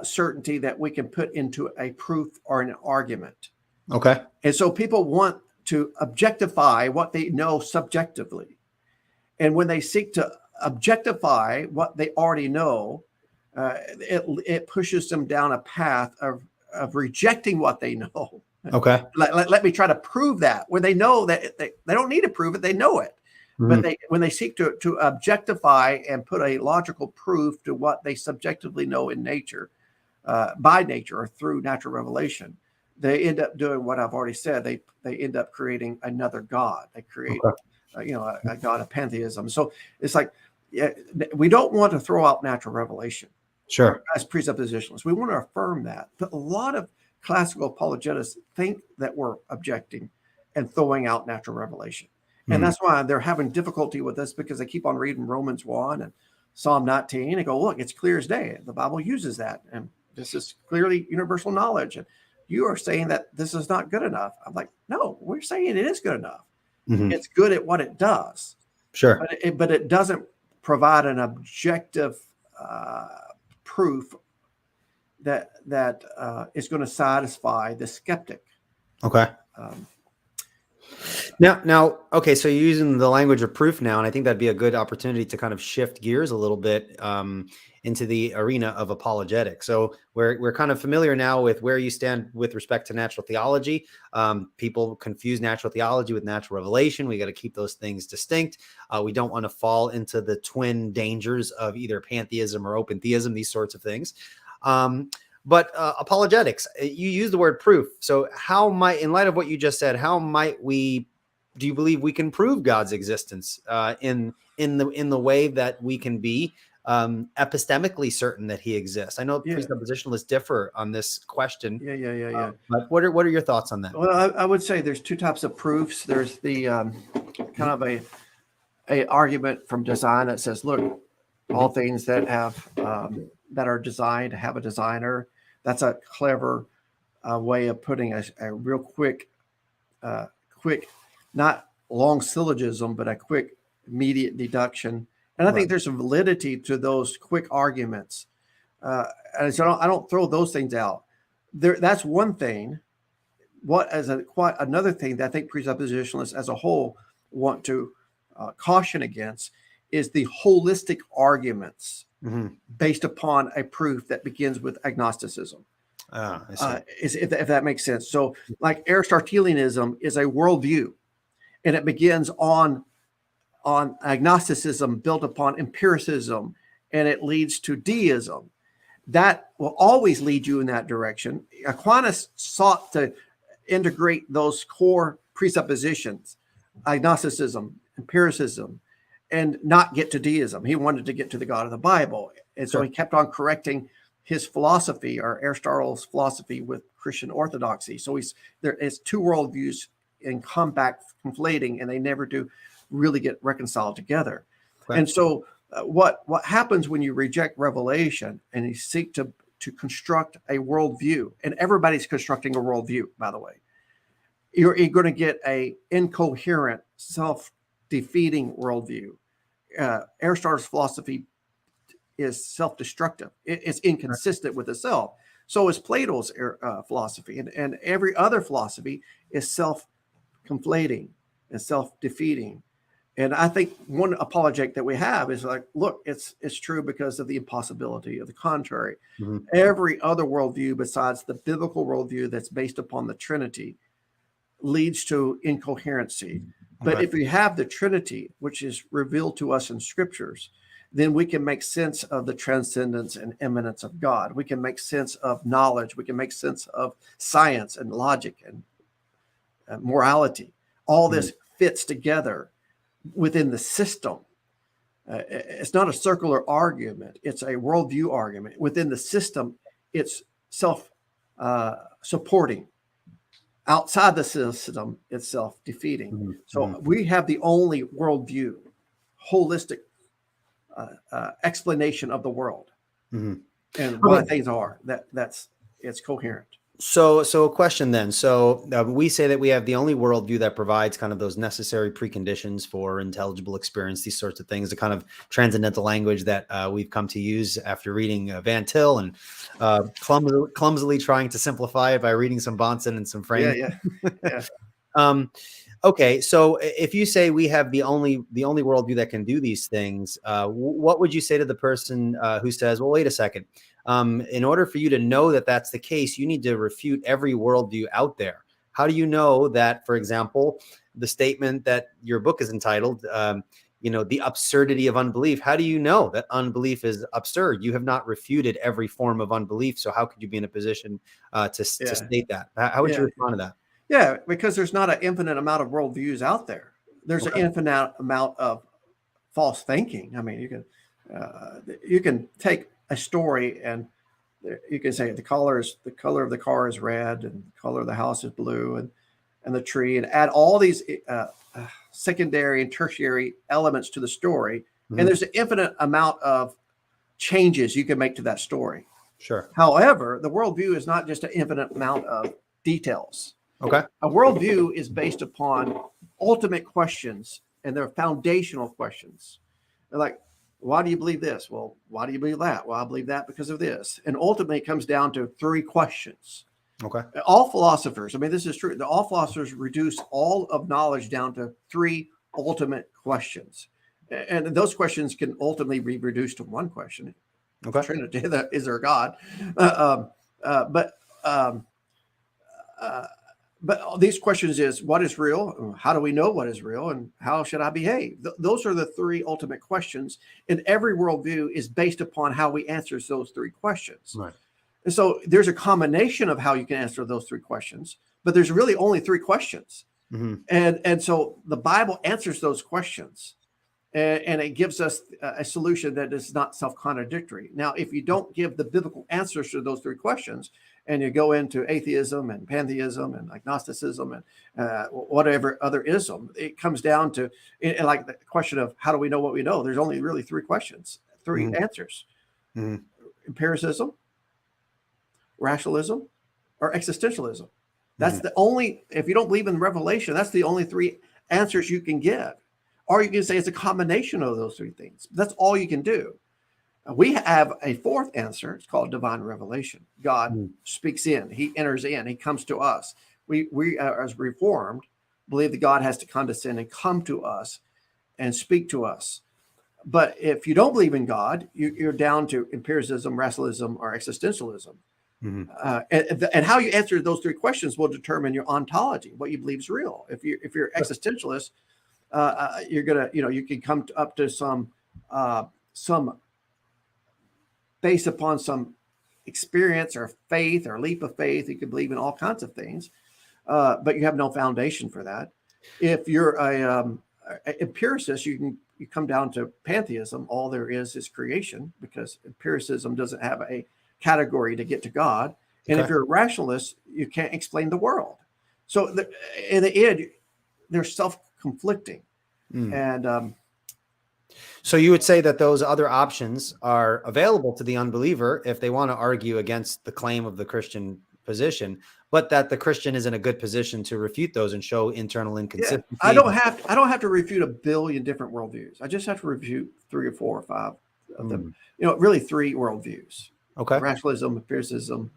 certainty that we can put into a proof or an argument. Okay. And so people want to objectify what they know subjectively. And when they seek to objectify what they already know, it pushes them down a path of rejecting what they know. Okay. Let me try to prove that, where they know that they don't need to prove it, they know it. Mm-hmm. But when they seek to objectify and put a logical proof to what they subjectively know in nature, by nature or through natural revelation, they end up doing what I've already said. They end up creating another God. They create, a God of pantheism. So it's like, yeah, we don't want to throw out natural revelation. Sure. As presuppositionalists. We want to affirm that. But a lot of classical apologetics think that we're objecting and throwing out natural revelation. And that's why they're having difficulty with this, because they keep on reading Romans 1 and Psalm 19 and go, look, it's clear as day. The Bible uses that. And this is clearly universal knowledge. And you are saying that this is not good enough. I'm like, no, we're saying it is good enough. It's good at what it does. Sure. But it doesn't provide an objective proof that is going to satisfy the skeptic. Okay. Now, okay, so you're using the language of proof now, and I think that'd be a good opportunity to kind of shift gears a little bit into the arena of apologetics. So we're kind of familiar now with where you stand with respect to natural theology. People confuse natural theology with natural revelation. We got to keep those things distinct. We don't want to fall into the twin dangers of either pantheism or open theism, these sorts of things. But apologetics, you use the word proof. So how might, in light of what you just said, how might do you believe we can prove God's existence in the way that we can be epistemically certain that he exists? I know presuppositionalists differ on this question. Yeah. But what are your thoughts on that? Well, I would say there's two types of proofs. There's the kind of a argument from design that says, look, all things that have that are designed have a designer. That's a clever way of putting a real quick, not long syllogism, but a quick, immediate deduction. And I think there's some validity to those quick arguments. And so I don't throw those things out. That's one thing. Another thing that I think presuppositionalists as a whole want to caution against is the holistic arguments based upon a proof that begins with agnosticism. If that makes sense. So like Aristotelianism is a worldview, and it begins on agnosticism built upon empiricism, and it leads to deism. That will always lead you in that direction. Aquinas sought to integrate those core presuppositions, agnosticism, empiricism, and not get to deism. He wanted to get to the God of the Bible. And so he kept on correcting his philosophy, or Aristotle's philosophy, with Christian orthodoxy. So there is two worldviews in combat conflating, and they never do really get reconciled together. Okay. And so what happens when you reject revelation and you seek to construct a worldview, and everybody's constructing a worldview, by the way, you're going to get a incoherent, self-defeating worldview. Aristotle's philosophy is self-destructive. It's inconsistent with itself. So is Plato's philosophy, and every other philosophy is self-conflating and self-defeating. And I think one apologetic that we have is like, look, it's true because of the impossibility of the contrary. Every other worldview besides the biblical worldview that's based upon the Trinity leads to incoherency. But if you have the Trinity, which is revealed to us in scriptures, then we can make sense of the transcendence and immanence of God. We can make sense of knowledge. We can make sense of science and logic and morality. All this fits together within the system. It's not a circular argument. It's a worldview argument. Within the system, it's self-supporting. Outside the system, it's self-defeating. So we have the only worldview, holistic explanation of the world and what things are. It's coherent. So a question then. So we say that we have the only worldview that provides kind of those necessary preconditions for intelligible experience, these sorts of things, the kind of transcendental language that we've come to use after reading Van Til and clumsily trying to simplify it by reading some Bonson and some Frame. Yeah. Okay, so if you say we have the only worldview that can do these things, what would you say to the person who says, well, wait a second, in order for you to know that that's the case, you need to refute every worldview out there. How do you know that, for example, the statement that your book is entitled, the absurdity of unbelief. How do you know that unbelief is absurd? You have not refuted every form of unbelief. So how could you be in a position to state that? How would you Yeah. respond to that? Yeah, because there's not an infinite amount of worldviews out there. There's an infinite amount of false thinking. I mean, you can take a story and you can say the color of the car is red and the color of the house is blue and the tree, and add all these secondary and tertiary elements to the story. Mm-hmm. And there's an infinite amount of changes you can make to that story. Sure. However, the worldview is not just an infinite amount of details. Okay. A worldview is based upon ultimate questions, and they're foundational questions. They're like, why do you believe this? Well, why do you believe that? Well, I believe that because of this. And ultimately, it comes down to three questions. Okay. All philosophers, I mean, this is true. All philosophers reduce all of knowledge down to three ultimate questions. And those questions can ultimately be reduced to one question. Okay. Trinity, is there a God? But these questions is, what is real? How do we know what is real? And how should I behave? Those are the three ultimate questions. And every worldview is based upon how we answer those three questions. Right. And so there's a combination of how you can answer those three questions, but there's really only three questions. Mm-hmm. And so the Bible answers those questions, and it gives us a solution that is not self-contradictory. Now, if you don't give the biblical answers to those three questions, and you go into atheism and pantheism and agnosticism and whatever other ism, it comes down to like the question of how do we know what we know? There's only really three questions, three answers: empiricism, rationalism, or existentialism. That's the only, if you don't believe in revelation, that's the only three answers you can give. Or you can say it's a combination of those three things. That's all you can do. We have a fourth answer. It's called divine revelation. God speaks in, he enters in, he comes to us. We as Reformed believe that God has to condescend and come to us and speak to us. But if you don't believe in God, you're down to empiricism, rationalism, or existentialism. And how you answer those three questions will determine your ontology, what you believe is real. If you're existentialist, you're gonna, you can come up to some based upon some experience or faith or leap of faith. You can believe in all kinds of things, but you have no foundation for that. If you're a empiricist, you come down to pantheism. All there is creation, because empiricism doesn't have a category to get to God. And if you're a rationalist, you can't explain the world. So in the end, they're self-conflicting. And so you would say that those other options are available to the unbeliever if they want to argue against the claim of the Christian position, but that the Christian is in a good position to refute those and show internal inconsistency. I don't have to refute a billion different worldviews. I just have to refute 3 or 4 or 5 of them. Really 3 worldviews. Okay. Rationalism, empiricism,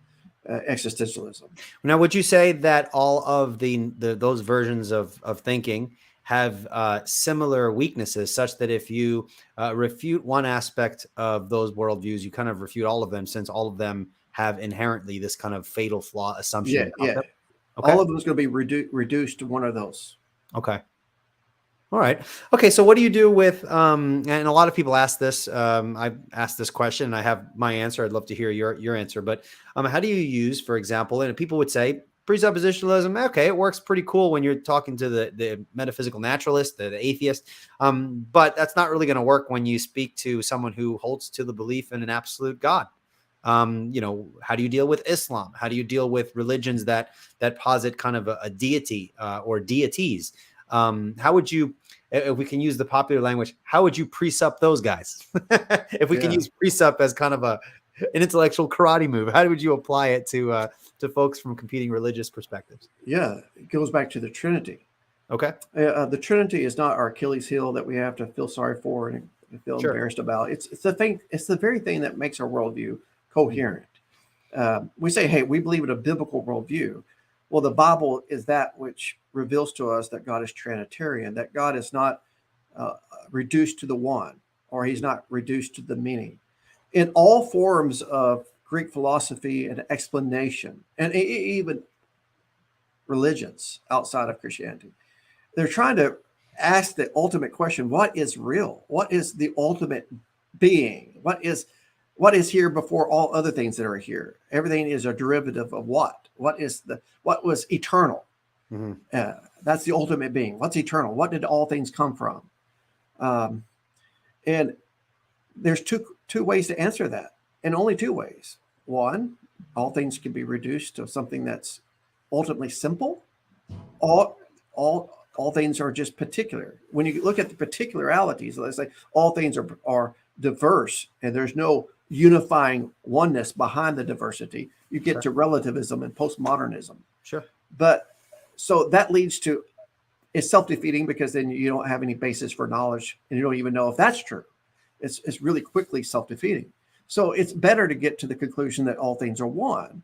existentialism. Now, would you say that all of those versions of thinking have similar weaknesses, such that if you refute one aspect of those worldviews, you kind of refute all of them, since all of them have inherently this kind of fatal flaw assumption? Yeah. Okay. All of them is going to be reduced to one of those. Okay. All right. Okay. So what do you do with, and a lot of people ask this, I've asked this question and I have my answer. I'd love to hear your answer, but how do you use, for example, and people would say presuppositionalism, okay, it works pretty cool when you're talking to the metaphysical naturalist, the atheist, but that's not really going to work when you speak to someone who holds to the belief in an absolute God. How do you deal with Islam? How do you deal with religions that posit kind of a deity or deities? How would you, if we can use the popular language, how would you presup those guys? If we can use presup as kind of an intellectual karate move, how would you apply it to folks from competing religious perspectives? Yeah, it goes back to the Trinity. Okay. The Trinity is not our Achilles heel that we have to feel sorry for and feel embarrassed about. It's the thing. It's the very thing that makes our worldview coherent. We say, hey, we believe in a biblical worldview. Well, the Bible is that which reveals to us that God is Trinitarian, that God is not reduced to the one, or he's not reduced to the many. In all forms of Greek philosophy and explanation, and even religions outside of Christianity, they're trying to ask the ultimate question: what is real? What is the ultimate being? What is here before all other things that are here? Everything is a derivative of what? What was eternal? Hmm. That's the ultimate being. What's eternal? What did all things come from? And there's two ways to answer that, and only two ways. One, all things can be reduced to something that's ultimately simple. All things are just particular. When you look at the particularities, let's say all things are diverse, and there's no unifying oneness behind the diversity. You get to relativism and postmodernism. Sure. But so that leads to, it's self-defeating, because then you don't have any basis for knowledge, and you don't even know if that's true. It's really quickly self-defeating. So it's better to get to the conclusion that all things are one.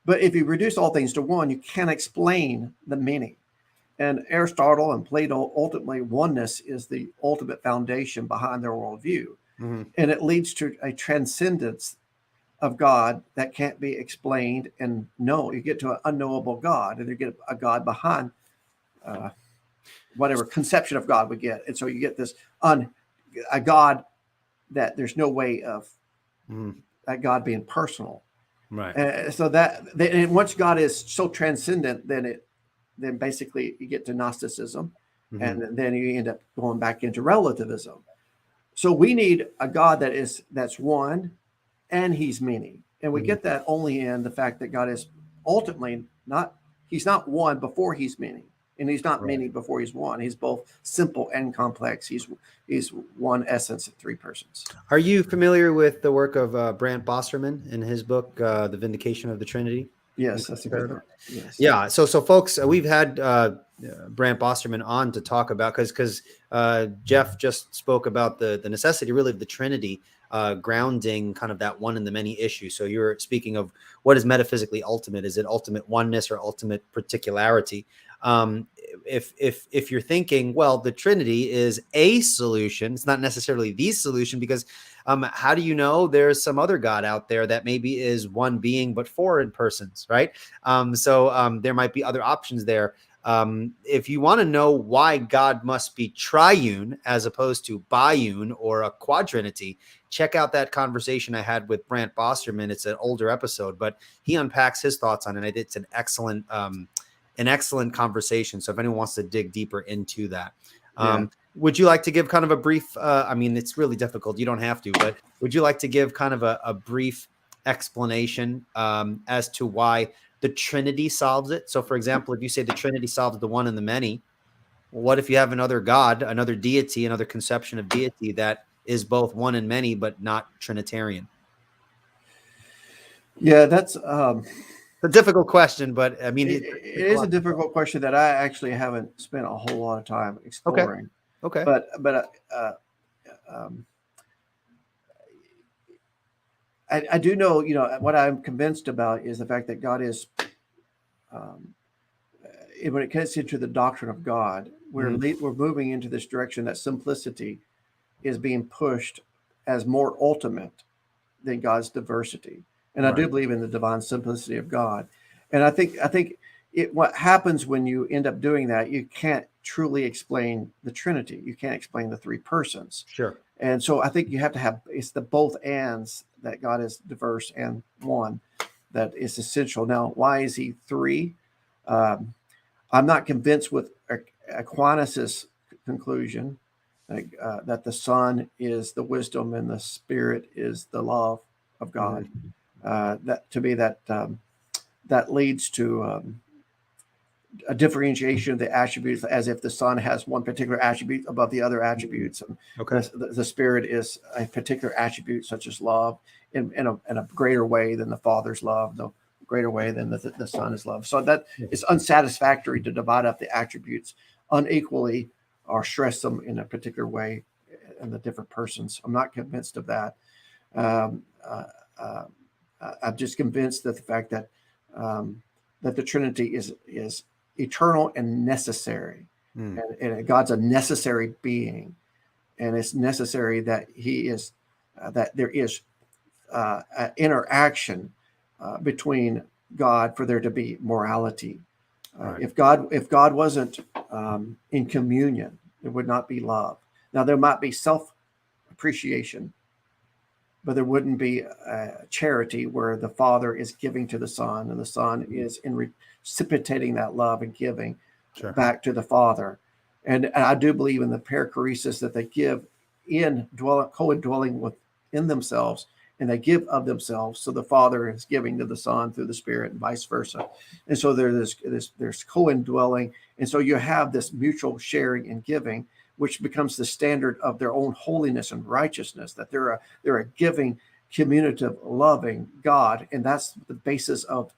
But if you reduce all things to one, you can't explain the many. And Aristotle and Plato, ultimately, oneness is the ultimate foundation behind their worldview. Mm-hmm. And it leads to a transcendence of God that can't be explained. And no, you get to an unknowable God, and you get a God behind whatever conception of God we get. And so you get this a God that there's no way of that God being personal. Right. So and once God is so transcendent, then basically you get to Gnosticism, and then you end up going back into relativism. So we need a God that's one, and he's many. And we get that only in the fact that God is ultimately he's not one before he's many. And he's not many before he's one. He's both simple and complex. He's one essence of three persons. Are you familiar with the work of Brant Bosserman in his book, The Vindication of the Trinity? Yes, that's a good one. Yes. Yeah. So folks, we've had Brant Bosserman on to talk about, because Jeff just spoke about the necessity really of the Trinity grounding kind of that one and the many issue. So you're speaking of what is metaphysically ultimate. Is it ultimate oneness or ultimate particularity? If you're thinking, well, the Trinity is a solution, it's not necessarily the solution, because how do you know there's some other God out there that maybe is one being but four in persons, right? So there might be other options there. If you want to know why God must be triune as opposed to biune or a quadrinity, check out that conversation I had with Brant Bosserman. It's an older episode, but he unpacks his thoughts on it. It's an excellent conversation. So if anyone wants to dig deeper into that, would you like to give kind of a brief, I mean, it's really difficult. You don't have to, but would you like to give kind of a brief explanation as to why the Trinity solves it? So for example, if you say the Trinity solves the one and the many, well, what if you have another God, another deity, another conception of deity that is both one and many, but not Trinitarian? Yeah, that's a difficult question, but I mean, it is a difficult question that I actually haven't spent a whole lot of time exploring. Okay. But I do know, what I'm convinced about is the fact that God is, when it gets into the doctrine of God, we're moving into this direction that simplicity is being pushed as more ultimate than God's diversity. And I do believe in the divine simplicity of God. And I think what happens when you end up doing that, you can't truly explain the Trinity. You can't explain the three persons. Sure. And so I think you have to have, it's the both ands, that God is diverse and one, that is essential. Now, why is he three? I'm not convinced with Aquinas' conclusion that the Son is the wisdom and the Spirit is the love of God. That to me, that leads to a differentiation of the attributes, as if the Son has one particular attribute above the other attributes. And the Spirit is a particular attribute, such as love, in a greater way than the Father's love, the greater way than the Son is love. So that it's unsatisfactory to divide up the attributes unequally or stress them in a particular way in the different persons. I'm not convinced of that. I'm just convinced that the fact that the Trinity is eternal and necessary, and God's a necessary being, and it's necessary that he is that there is an interaction between God for there to be morality. If God wasn't in communion There would not be love. Now, there might be self-appreciation, but there wouldn't be charity where the Father is giving to the Son and the Son is reciprocating that love and giving back to the Father. And I do believe in the perichoresis that they give in co-indwelling within themselves, and they give of themselves. So the Father is giving to the Son through the Spirit and vice versa. And so there's co-indwelling. And so you have this mutual sharing and giving, which becomes the standard of their own holiness and righteousness, that they're a giving, communicative, loving God. And that's the basis of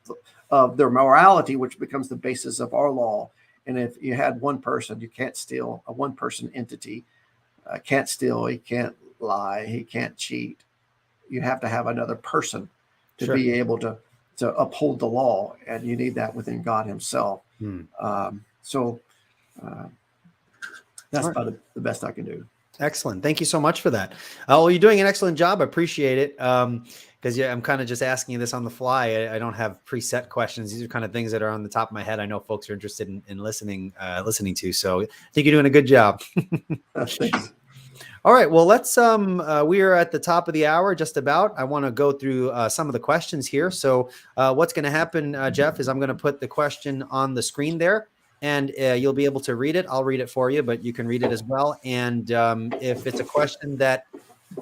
their morality, which becomes the basis of our law. And if you had one person, you can't steal, a one-person entity, can't steal, he can't lie, he can't cheat. You have to have another person to be able to uphold the law, and you need that within God himself. That's about the best I can do. Excellent. Thank you so much for that. Well, you're doing an excellent job. I appreciate it. Because I'm kind of just asking you this on the fly. I don't have preset questions. These are kind of things that are on the top of my head. I know folks are interested in listening to. So I think you're doing a good job. Thanks. All right. Well, let's, we are at the top of the hour, just about. I want to go through some of the questions here. So what's going to happen, Jeff, is I'm going to put the question on the screen there, and you'll be able to read it. I'll read it for you, but you can read it as well. And if it's a question that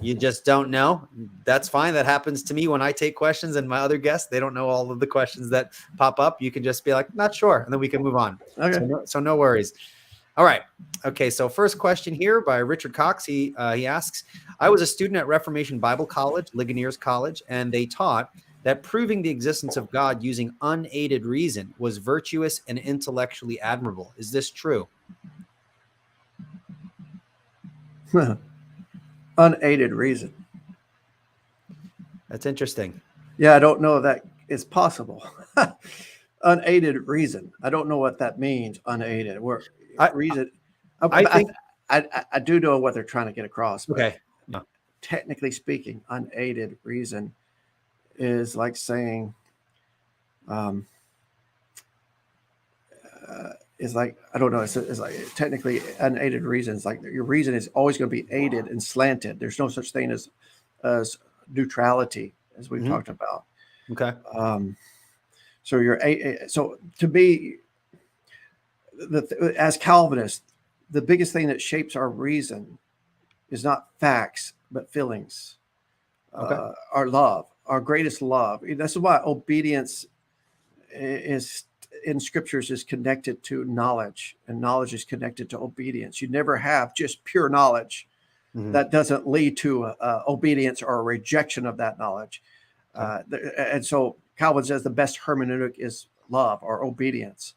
you just don't know, that's fine. That happens to me when I take questions, and my other guests, they don't know all of the questions that pop up. You can just be like, not sure. And then we can move on. Okay. So no worries. All right. Okay. So first question here by Richard Cox. He asks, I was a student at Reformation Bible College, Ligonier's College, and they taught that proving the existence of God using unaided reason was virtuous and intellectually admirable. Is this true? Unaided reason. That's interesting. Yeah, I don't know if that is possible. Unaided reason. I don't know what that means. Unaided. I do know what they're trying to get across. Okay. Technically speaking, unaided reason is like saying, is like, I don't know. It's like technically unaided reasons. Like your reason is always going to be aided and slanted. There's no such thing as neutrality, as we've talked about. Okay. So to me, as Calvinists, the biggest thing that shapes our reason is not facts, but feelings. Okay. Our love, our greatest love. This is why obedience is in scriptures is connected to knowledge, and knowledge is connected to obedience. You never have just pure knowledge that doesn't lead to obedience or a rejection of that knowledge. And so Calvin says the best hermeneutic is love or obedience.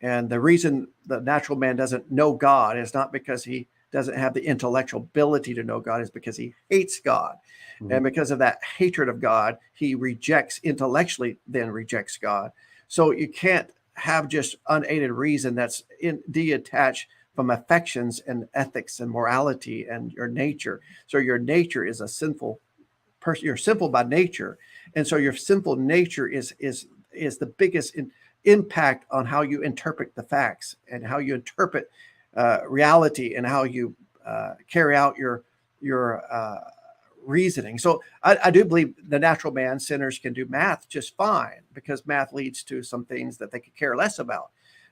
And the reason the natural man doesn't know God is not because he doesn't have the intellectual ability to know God, is because he hates God. And because of that hatred of God, he intellectually rejects God. So you can't have just unaided reason that's detached from affections and ethics and morality and your nature. So your nature is a sinful person. You're sinful by nature. And so your sinful nature is the biggest impact on how you interpret the facts and how you interpret reality and how you carry out your reasoning. So I do believe the natural man, sinners, can do math just fine, because math leads to some things that they could care less about.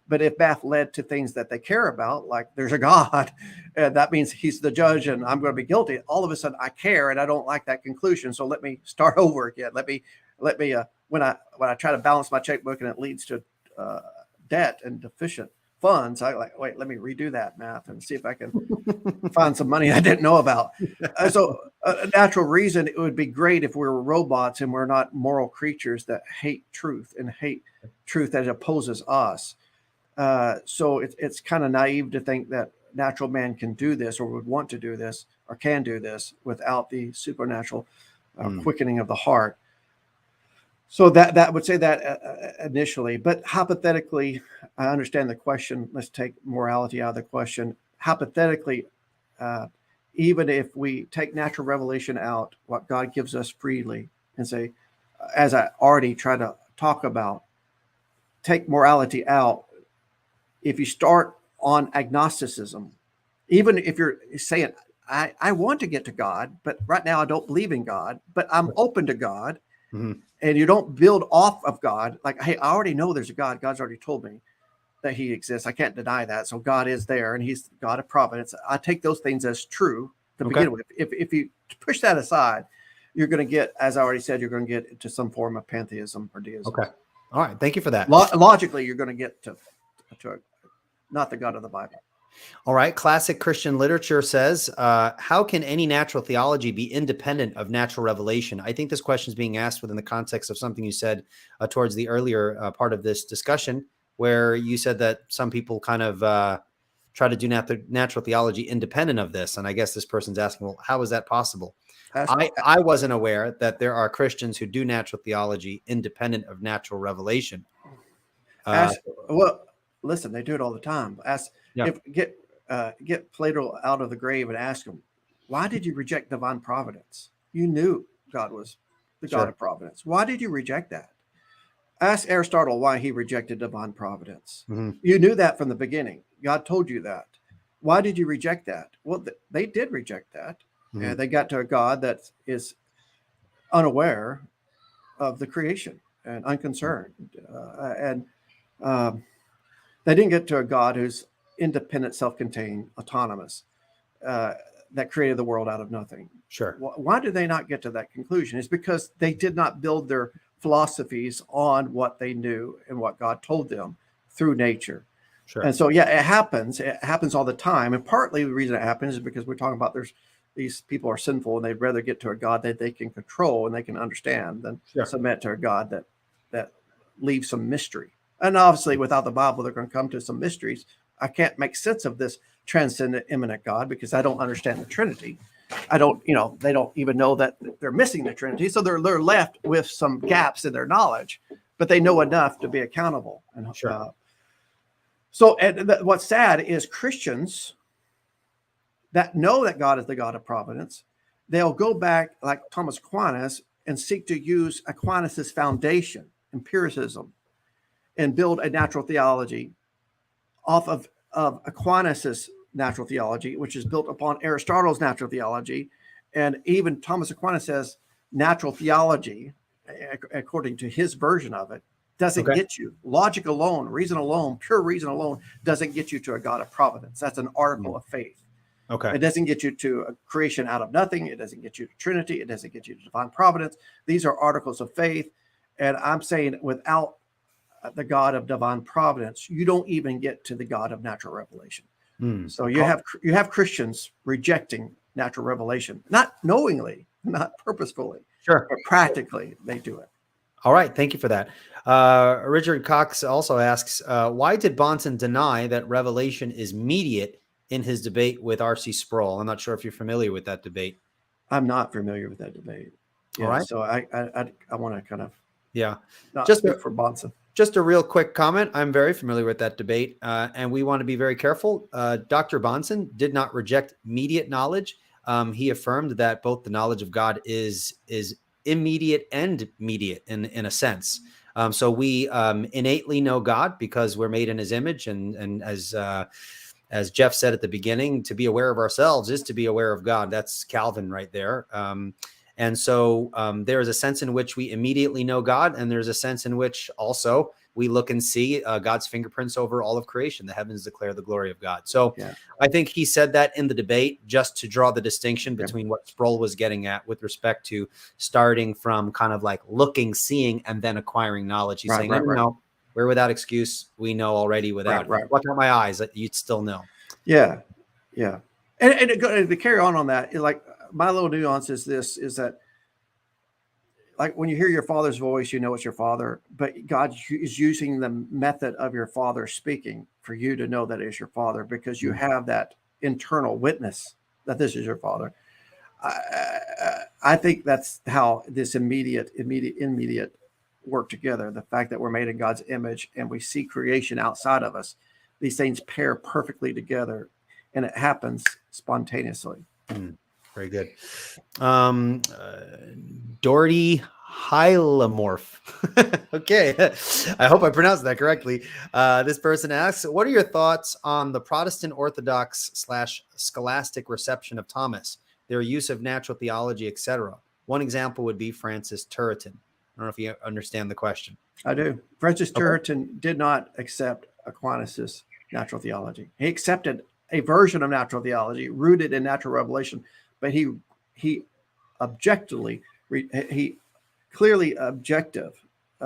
But if math led to things that they care about, like there's a God, that means he's the judge and I'm going to be guilty. All of a sudden I care and I don't like that conclusion. So let me start over again. Let me when I try to balance my checkbook and it leads to debt and deficient funds, I wait, let me redo that math and see if I can find some money I didn't know about. So a natural reason, it would be great if we were robots and we're not moral creatures that hate truth and hate truth that opposes us. So it's kind of naive to think that natural man can do this or would want to do this or can do this without the supernatural quickening of the heart. So that would say that initially, but hypothetically, I understand the question. Let's take morality out of the question. Hypothetically, even if we take natural revelation out, what God gives us freely, and say, as I already tried to talk about, take morality out. If you start on agnosticism, Even if you're saying, I want to get to God, but right now I don't believe in God, but I'm open to God. Mhm. And you don't build off of God. Like, hey, I already know there's a God. God's already told me that he exists. I can't deny that. So God is there, and he's God of providence. I take those things as true to begin with. If you push that aside, you're going to get, as I already said, you're going to get to some form of pantheism or deism. Okay. All right. Thank you for that. Logically, you're going to get to not the God of the Bible. All right. Classic Christian literature says, how can any natural theology be independent of natural revelation? I think this question is being asked within the context of something you said towards the earlier part of this discussion, where you said that some people kind of try to do natural theology independent of this. And I guess this person's asking, well, how is that possible? I wasn't aware that there are Christians who do natural theology independent of natural revelation. Well, listen, they do it all the time. Get Plato out of the grave and ask him, why did you reject divine providence? You knew God was the God of providence. Why did you reject that? Ask Aristotle why he rejected divine providence. Mm-hmm. You knew that from the beginning. God told you that. Why did you reject that? Well, they did reject that. Mm-hmm. And they got to a God that is unaware of the creation and unconcerned. They didn't get to a God who's independent, self-contained, autonomous, that created the world out of nothing. Sure. Why did they not get to that conclusion? It's because they did not build their philosophies on what they knew and what God told them through nature. Sure. And so, yeah, it happens. It happens all the time. And partly the reason it happens is because we're talking about these people are sinful and they'd rather get to a God that they can control and they can understand than submit to a God that leaves some mystery. And obviously, without the Bible, they're going to come to some mysteries. I can't make sense of this transcendent, immanent God because I don't understand the Trinity. They don't even know that they're missing the Trinity. So they're left with some gaps in their knowledge, but they know enough to be accountable. And what's sad is Christians that know that God is the God of providence, they'll go back like Thomas Aquinas and seek to use Aquinas' foundation, empiricism, and build a natural theology off of Aquinas' natural theology, which is built upon Aristotle's natural theology. And even Thomas Aquinas says natural theology, according to his version of it, doesn't get you. Logic alone, reason alone, pure reason alone doesn't get you to a God of providence. That's an article of faith. It doesn't get you to a creation out of nothing. It doesn't get you to Trinity. It doesn't get you to divine providence. These are articles of faith. And I'm saying without the God of divine providence, you don't even get to the God of natural revelation. So you have Christians rejecting natural revelation, not knowingly, not purposefully, but practically they do it. All right. Thank you for that. Richard Cox also asks, why did Bonson deny that revelation is mediate in his debate with R.C. Sproul? I'm not sure if you're familiar with that debate. I'm not familiar with that debate. All right. So I want to kind of just speak for Bonson. Just a real quick comment. I'm very familiar with that debate, and we want to be very careful. Dr. Bonson did not reject mediate knowledge. He affirmed that both the knowledge of God is immediate and mediate in a sense. So we innately know God because we're made in his image. And as Jeff said at the beginning, to be aware of ourselves is to be aware of God. That's Calvin right there. And so there is a sense in which we immediately know God, and there's a sense in which also we look and see God's fingerprints over all of creation. The heavens declare the glory of God. So I think he said that in the debate just to draw the distinction between what Sproul was getting at with respect to starting from kind of like looking, seeing, and then acquiring knowledge. He's saying, no, we're without excuse. We know already without. Look at my eyes, you'd still know. Yeah. And to carry on that, like my little nuance is that like when you hear your father's voice, you know it's your father, but God is using the method of your father speaking for you to know that it is your father because you have that internal witness that this is your father. I think that's how this immediate work together. The fact that we're made in God's image and we see creation outside of us, these things pair perfectly together, and it happens spontaneously. Very good. Doherty Hylomorph. Okay, I hope I pronounced that correctly. This person asks, what are your thoughts on the Protestant Orthodox / scholastic reception of Thomas, their use of natural theology, etc.? One example would be Francis Turretin. I don't know if you understand the question. I do. Francis Okay. Turretin did not accept Aquinas' natural theology. He accepted a version of natural theology rooted in natural revelation, but he objectively he clearly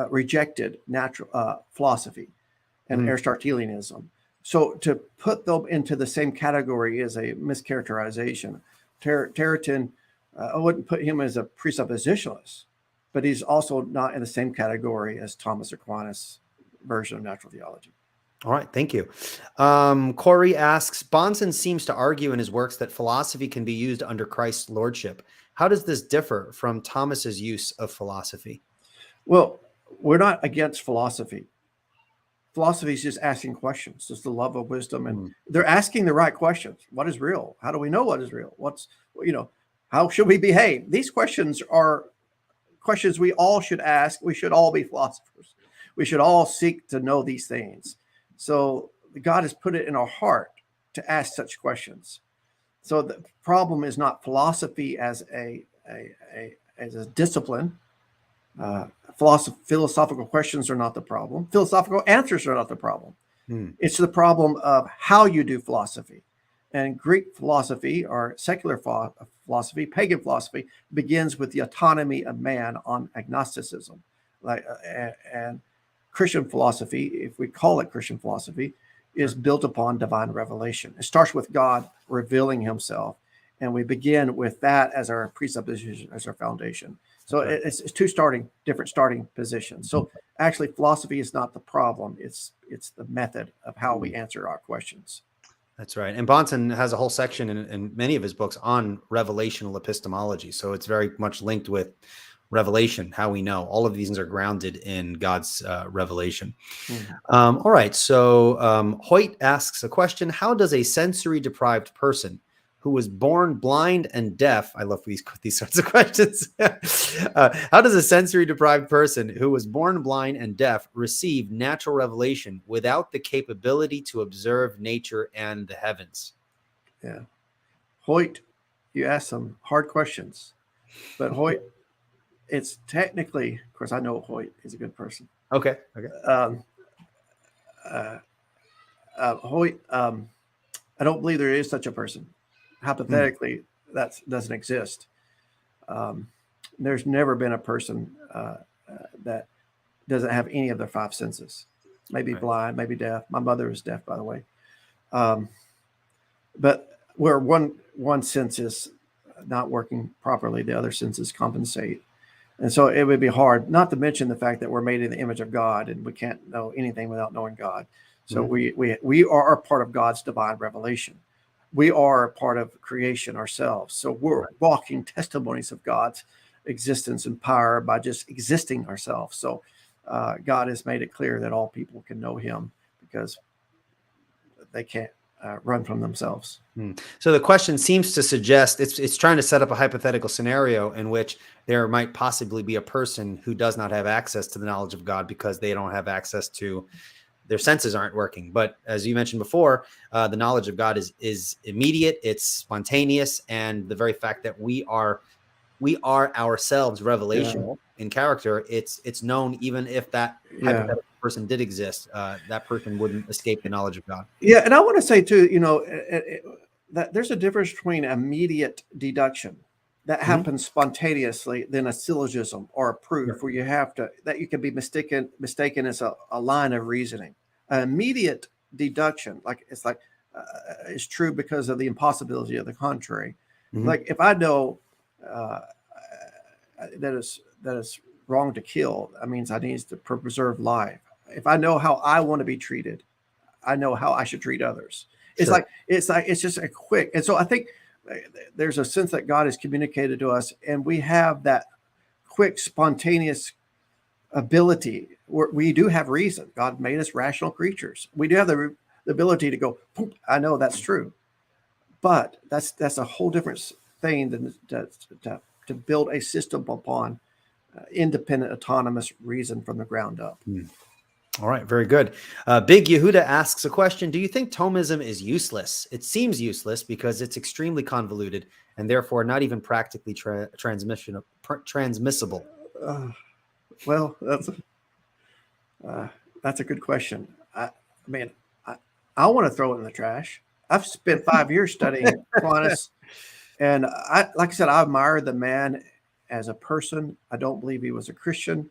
rejected natural philosophy and Aristotelianism. So to put them into the same category is a mischaracterization. Turretin, I wouldn't put him as a presuppositionalist, but he's also not in the same category as Thomas Aquinas' version of natural theology. All right, thank you. Corey asks, Bonson seems to argue in his works that philosophy can be used under Christ's lordship. How does this differ from Thomas's use of philosophy? Well, we're not against philosophy. Philosophy is just asking questions. It's the love of wisdom, and they're asking the right questions. What is real? How do we know what is real? How should we behave? These questions are questions we all should ask. We should all be philosophers. We should all seek to know these things. So God has put it in our heart to ask such questions. So the problem is not philosophy as a discipline. Philosophical questions are not the problem. Philosophical answers are not the problem. It's the problem of how you do philosophy. And Greek philosophy or secular philosophy, pagan philosophy, begins with the autonomy of man on agnosticism. And Christian philosophy, if we call it Christian philosophy, is built upon divine revelation. It starts with God revealing himself, and we begin with that as our presupposition, as our foundation. So it's different starting positions. So actually, philosophy is not the problem. It's the method of how we answer our questions. That's right. And Bonson has a whole section in many of his books on revelational epistemology. So it's very much linked with revelation, how we know. All of these things are grounded in God's revelation. All right. So Hoyt asks a question. How does a sensory deprived person who was born blind and deaf, I love these sorts of questions. How does a sensory deprived person who was born blind and deaf receive natural revelation without the capability to observe nature and the heavens? Yeah. Hoyt, you asked some hard questions, but Hoyt, it's technically, of course, I know Hoyt is a good person. Okay. Hoyt, I don't believe there is such a person. Hypothetically, that doesn't exist. There's never been a person that doesn't have any of their five senses. Maybe blind, maybe deaf. My mother is deaf, by the way. But where one sense is not working properly, the other senses compensate. And so it would be hard, not to mention the fact that we're made in the image of God and we can't know anything without knowing God. So we are part of God's divine revelation. We are part of creation ourselves. So we're walking testimonies of God's existence and power by just existing ourselves. So God has made it clear that all people can know him because they can't run from themselves. So the question seems to suggest it's trying to set up a hypothetical scenario in which there might possibly be a person who does not have access to the knowledge of God because they don't have access to their senses aren't working. But as you mentioned before, the knowledge of God is immediate, it's spontaneous, and the very fact that we are ourselves revelational in character, it's known even if that hypothetical person did exist, that person wouldn't escape the knowledge of God. Yeah, and I want to say too, that there's a difference between immediate deduction that happens spontaneously than a syllogism or a proof where you have to, that you can be mistaken as a line of reasoning. Immediate deduction, is true because of the impossibility of the contrary. Like if I know that is wrong to kill, that means I need to preserve life. If I know how I want to be treated, I know how I should treat others. It's just a quick. And so I think there's a sense that God has communicated to us, and we have that quick, spontaneous ability where we do have reason. God made us rational creatures. We do have the ability to go, I know that's true. But that's a whole different thing than to build a system upon independent, autonomous reason from the ground up. All right, very good. Big Yehuda asks a question. Do you think Thomism is useless? It seems useless because it's extremely convoluted and therefore not even practically transmissible. Well, that's a good question. I mean, I want to throw it in the trash. I've spent 5 years studying Aquinas, and like I said, I admire the man as a person. I don't believe he was a Christian.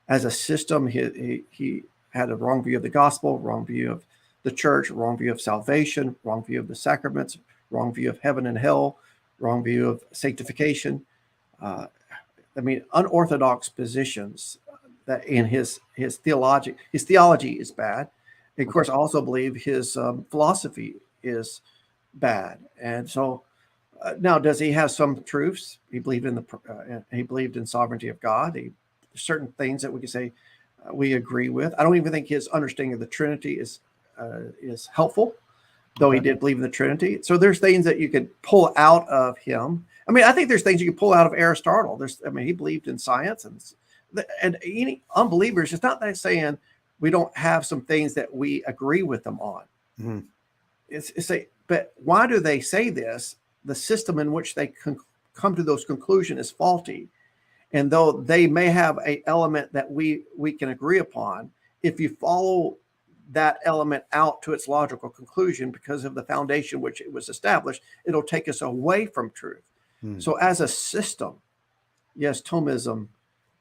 As a system, he had a wrong view of the gospel, wrong view of the church, wrong view of salvation, wrong view of the sacraments, wrong view of heaven and hell, wrong view of sanctification. Unorthodox positions that in his theology. His theology is bad. Of course, I also believe his philosophy is bad. And so now, does he have some truths? He believed in sovereignty of God. Certain things that we could say we agree with. I don't even think his understanding of the Trinity is helpful, though he did believe in the Trinity. So there's things that you could pull out of him. I think there's things you can pull out of Aristotle. He believed in science, and any unbelievers. It's not that saying we don't have some things that we agree with them on. Mm-hmm. But why do they say this? The system in which they come to those conclusions is faulty. And though they may have an element that we can agree upon, if you follow that element out to its logical conclusion because of the foundation which it was established, it'll take us away from truth. So as a system, yes, Thomism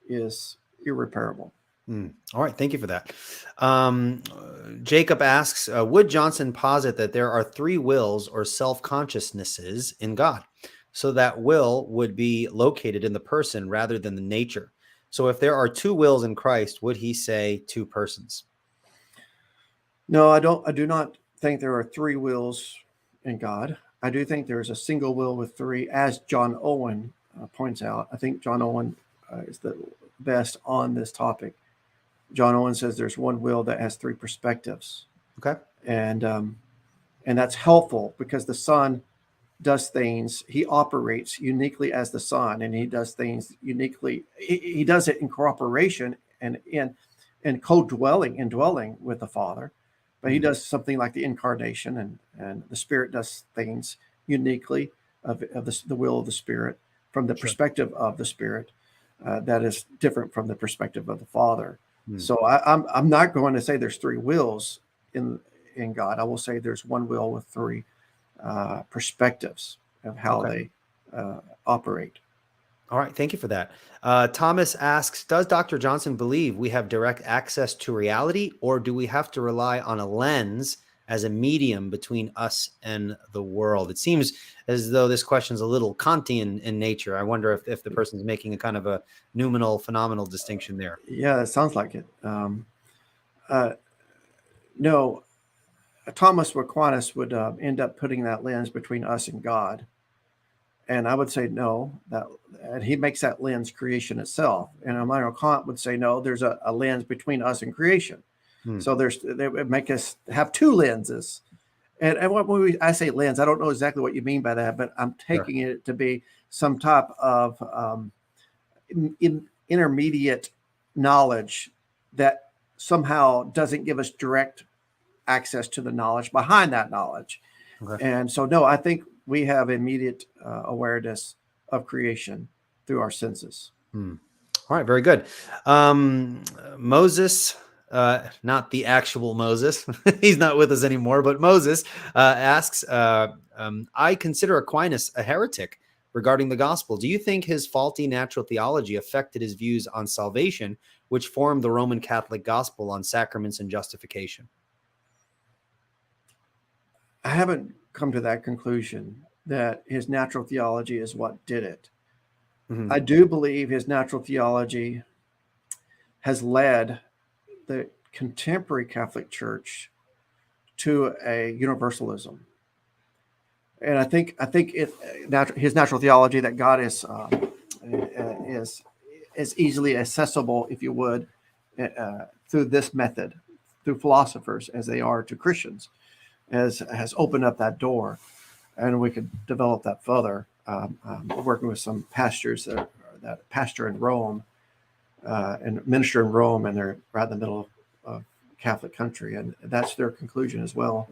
is irreparable. All right. Thank you for that. Jacob asks, would Johnson posit that there are three wills or self-consciousnesses in God? So that will would be located in the person rather than the nature. So if there are two wills in Christ, would he say two persons? No, I do not think there are three wills in God. I do think there's a single will with three, as John Owen points out. I think John Owen is the best on this topic. John Owen says there's one will that has three perspectives. Okay. And that's helpful because the Son does things. He operates uniquely as the Son, and he does things uniquely. He does it in cooperation and in indwelling with the Father. But he does something like the incarnation, and the Spirit does things uniquely of the will of the Spirit from the perspective of the Spirit that is different from the perspective of the Father. So I'm not going to say there's three wills in God. I will say there's one will with three perspectives of how they operate. All right. Thank you for that. Thomas asks, does Dr. Johnson believe we have direct access to reality, or do we have to rely on a lens as a medium between us and the world? It seems as though this question is a little Kantian in nature. I wonder if the person's making a kind of a noumenal, phenomenal distinction there. Yeah, that sounds like it. No, Thomas Aquinas would end up putting that lens between us and God. And I would say no, and he makes that lens creation itself. And Immanuel Kant would say no, there's a lens between us and creation. So they would make us have two lenses. And when I say lens, I don't know exactly what you mean by that, but I'm taking it to be some type of intermediate knowledge that somehow doesn't give us direct access to the knowledge behind that knowledge. And so, no, I think we have immediate awareness of creation through our senses. All right, very good. Moses, not the actual Moses, he's not with us anymore, but Moses asks, I consider Aquinas a heretic regarding the gospel. Do you think his faulty natural theology affected his views on salvation, which formed the Roman Catholic gospel on sacraments and justification? I haven't come to that conclusion that his natural theology is what did it. I do believe his natural theology has led the contemporary Catholic Church to a universalism. And I think his natural theology that God is easily accessible, if you would, through this method, through philosophers as they are to Christians, has opened up that door, and we could develop that further. Working with some pastors that pastor in Rome and minister in Rome, and they're right in the middle of Catholic country, and that's their conclusion as well.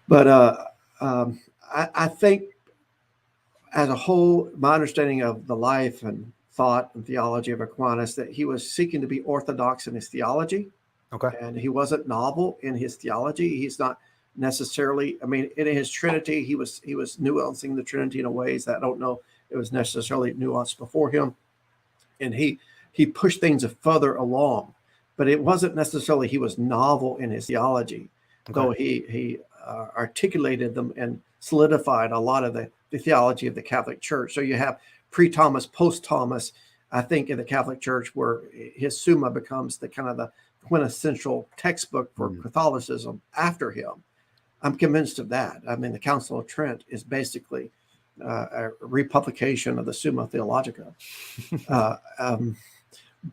But I think as a whole, my understanding of the life and thought and theology of Aquinas, that he was seeking to be orthodox in his theology. Okay. And he wasn't novel in his theology. He's not necessarily, I mean, in his Trinity, he was nuancing the Trinity in a ways that I don't know it was necessarily nuanced before him. And he pushed things further along, but it wasn't necessarily he was novel in his theology, though he articulated them and solidified a lot of the theology of the Catholic Church. So you have pre-Thomas, post-Thomas, I think, in the Catholic Church, where his Summa becomes the kind of the quintessential textbook for Catholicism after him. I'm convinced of that. I mean, the Council of Trent is basically a republication of the Summa Theologica.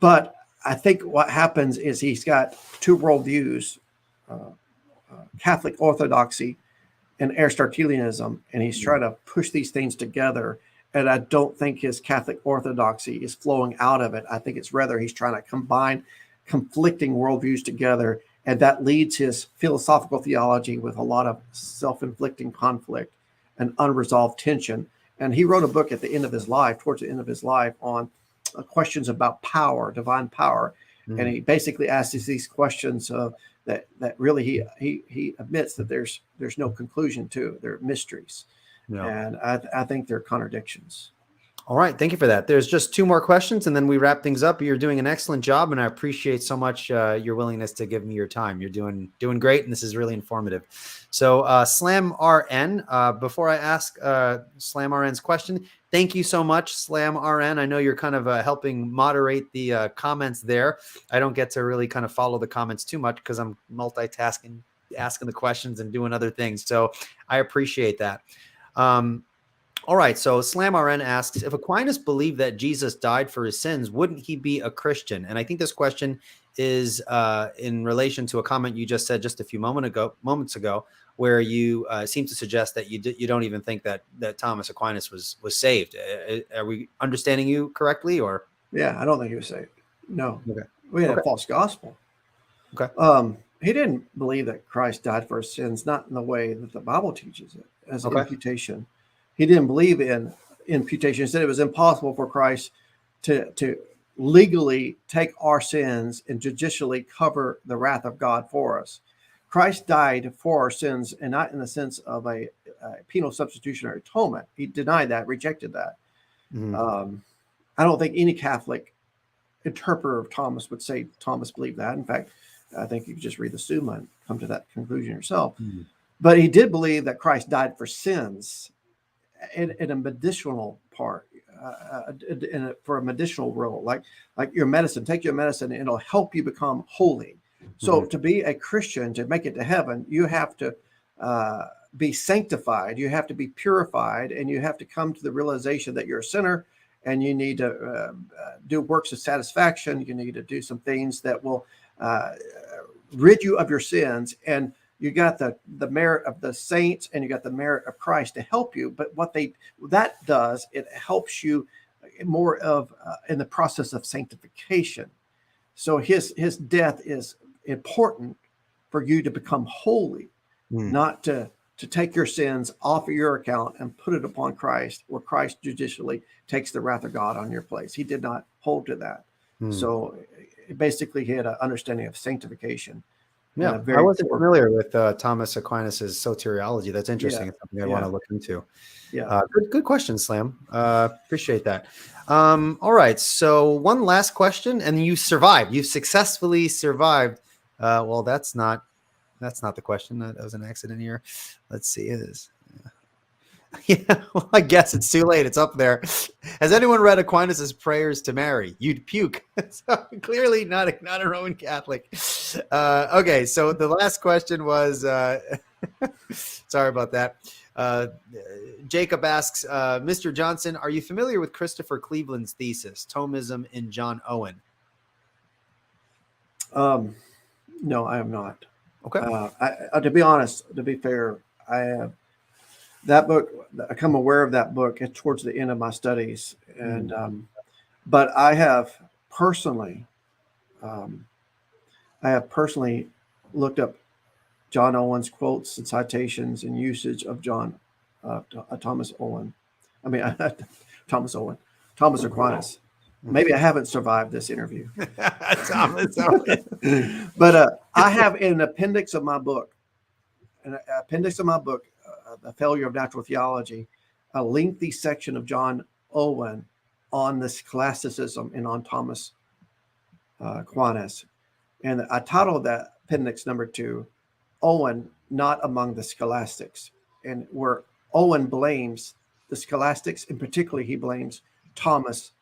But I think what happens is he's got two worldviews, Catholic orthodoxy and Aristotelianism, and he's trying to push these things together. And I don't think his Catholic orthodoxy is flowing out of it. I think it's rather he's trying to combine conflicting worldviews together, and that leads his philosophical theology with a lot of self-inflicting conflict and unresolved tension. And he wrote a book at the end of his life, towards the end of his life, on questions about power, divine power. And he basically asks these questions that really he admits that there's no conclusion to. They're mysteries. Yeah. And I think they're contradictions. All right. Thank you for that. There's just two more questions, and then we wrap things up. You're doing an excellent job, and I appreciate so much your willingness to give me your time. You're doing great, and this is really informative. So Slam RN, before I ask Slam RN's question, thank you so much, Slam RN. I know you're kind of helping moderate the comments there. I don't get to really kind of follow the comments too much because I'm multitasking, asking the questions and doing other things. So I appreciate that. All right. So Slam RN asks, if Aquinas believed that Jesus died for his sins, wouldn't he be a Christian? And I think this question is in relation to a comment you just said just a few moments ago, where you seem to suggest that you don't even think that Thomas Aquinas was saved. Are we understanding you correctly, or? Yeah, I don't think he was saved. No. Okay. We had a false gospel. Okay. He didn't believe that Christ died for his sins, not in the way that the Bible teaches it, as imputation. He didn't believe in imputation. He said it was impossible for Christ to legally take our sins and judicially cover the wrath of God for us. Christ died for our sins, and not in the sense of a penal substitutionary atonement. He denied that, rejected that. I don't think any Catholic interpreter of Thomas would say Thomas believed that. In fact, I think you could just read the Summa and come to that conclusion yourself. But he did believe that Christ died for sins in a medicinal part, for a medicinal role, like your medicine. Take your medicine, and it'll help you become holy. So to be a Christian, to make it to heaven, you have to be sanctified, you have to be purified, and you have to come to the realization that you're a sinner, and you need to do works of satisfaction. You need to do some things that will rid you of your sins. And you got the merit of the saints, and you got the merit of Christ to help you. But what that does, it helps you more of in the process of sanctification. So his death is important for you to become holy, not to take your sins off of your account and put it upon Christ, where Christ judicially takes the wrath of God on your place. He did not hold to that. So basically he had an understanding of sanctification. Yeah, I wasn't familiar with Thomas Aquinas' soteriology. That's interesting. It's something I want to look into. Yeah. Good question, Slam. Appreciate that. All right. So one last question, and you survived. You successfully survived. Well, that's not the question. That was an accident here. Let's see. It is. Yeah, well, I guess it's too late. It's up there. Has anyone read Aquinas' prayers to Mary? You'd puke. So clearly not a Roman Catholic. Okay, so the last question was, sorry about that. Jacob asks, Mr. Johnson, are you familiar with Christopher Cleveland's thesis, Thomism in John Owen? No, I am not. Okay. To be honest, to be fair, I that book, I come aware of that book towards the end of my studies. And, but um, I have personally looked up John Owen's quotes and citations and usage of Thomas Owen. I mean, Thomas Aquinas. Maybe I haven't survived this interview. Thomas Owen. But I have in an appendix of my book, The Failure of Natural Theology, a lengthy section of John Owen on the scholasticism and on Thomas Aquinas. And I titled that appendix number 2, Owen Not Among the Scholastics, and where Owen blames the scholastics, and particularly he blames Thomas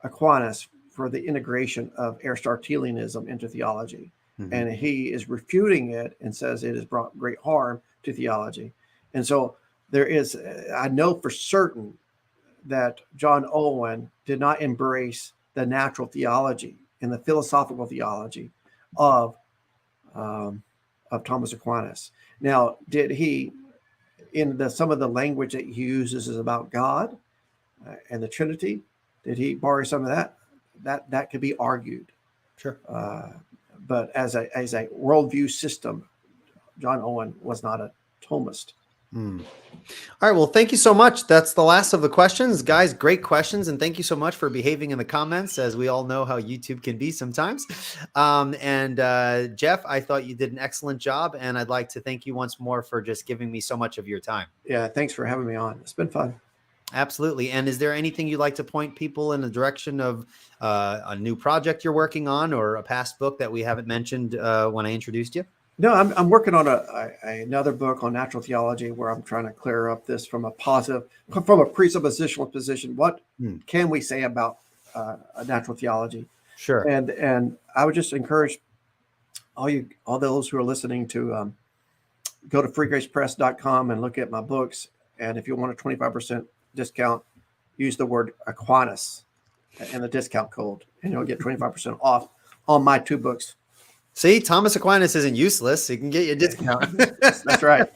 Aquinas for the integration of Aristotelianism into theology. And he is refuting it and says it has brought great harm to theology. And so I know for certain that John Owen did not embrace the natural theology and the philosophical theology of Thomas Aquinas. Now, did he, in some of the language that he uses is about God and the Trinity, did he borrow some of that? That could be argued. Sure. But as a worldview system, John Owen was not a Thomist. All right. Well, thank you so much. That's the last of the questions, guys. Great questions. And thank you so much for behaving in the comments, as we all know how YouTube can be sometimes. Jeff, I thought you did an excellent job, and I'd like to thank you once more for just giving me so much of your time. Yeah. Thanks for having me on. It's been fun. Absolutely. And is there anything you'd like to point people in the direction of a new project you're working on, or a past book that we haven't mentioned when I introduced you? No, I'm working on another book on natural theology, where I'm trying to clear up this from a presuppositional position. What can we say about natural theology? Sure. And I would just encourage all those who are listening to go to freegracepress.com and look at my books. And if you want a 25% discount, use the word Aquinas and the discount code, and you'll get 25% off on my 2 books. See, Thomas Aquinas isn't useless. He can get you a discount. That's right.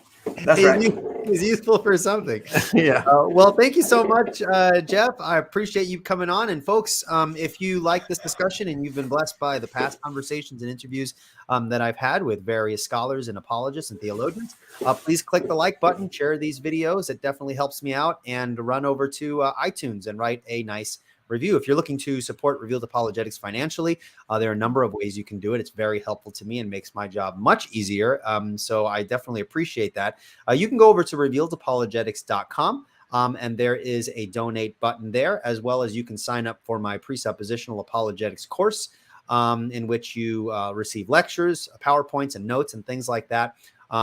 That's right. He's useful for something. Yeah. Well, thank you so much, Jeff. I appreciate you coming on. And folks, if you like this discussion and you've been blessed by the past conversations and interviews that I've had with various scholars and apologists and theologians, please click the like button, share these videos. It definitely helps me out. And run over to iTunes and write a nice review. If you're looking to support Revealed Apologetics financially, there are a number of ways you can do it. It's very helpful to me and makes my job much easier. So I definitely appreciate that. You can go over to revealedapologetics.com. And there is a donate button there, as well as you can sign up for my presuppositional apologetics course, in which you receive lectures, PowerPoints, and notes and things like that.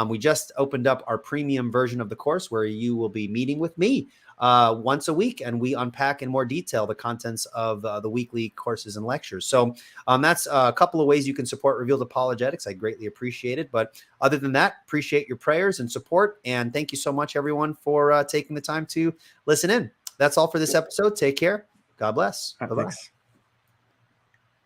We just opened up our premium version of the course, where you will be meeting with me once a week, and we unpack in more detail the contents of the weekly courses and lectures. So that's a couple of ways you can support Revealed Apologetics. I greatly appreciate it. But other than that, appreciate your prayers and support. And thank you so much, everyone, for taking the time to listen in. That's all for this episode. Take care. God bless. Bye-bye.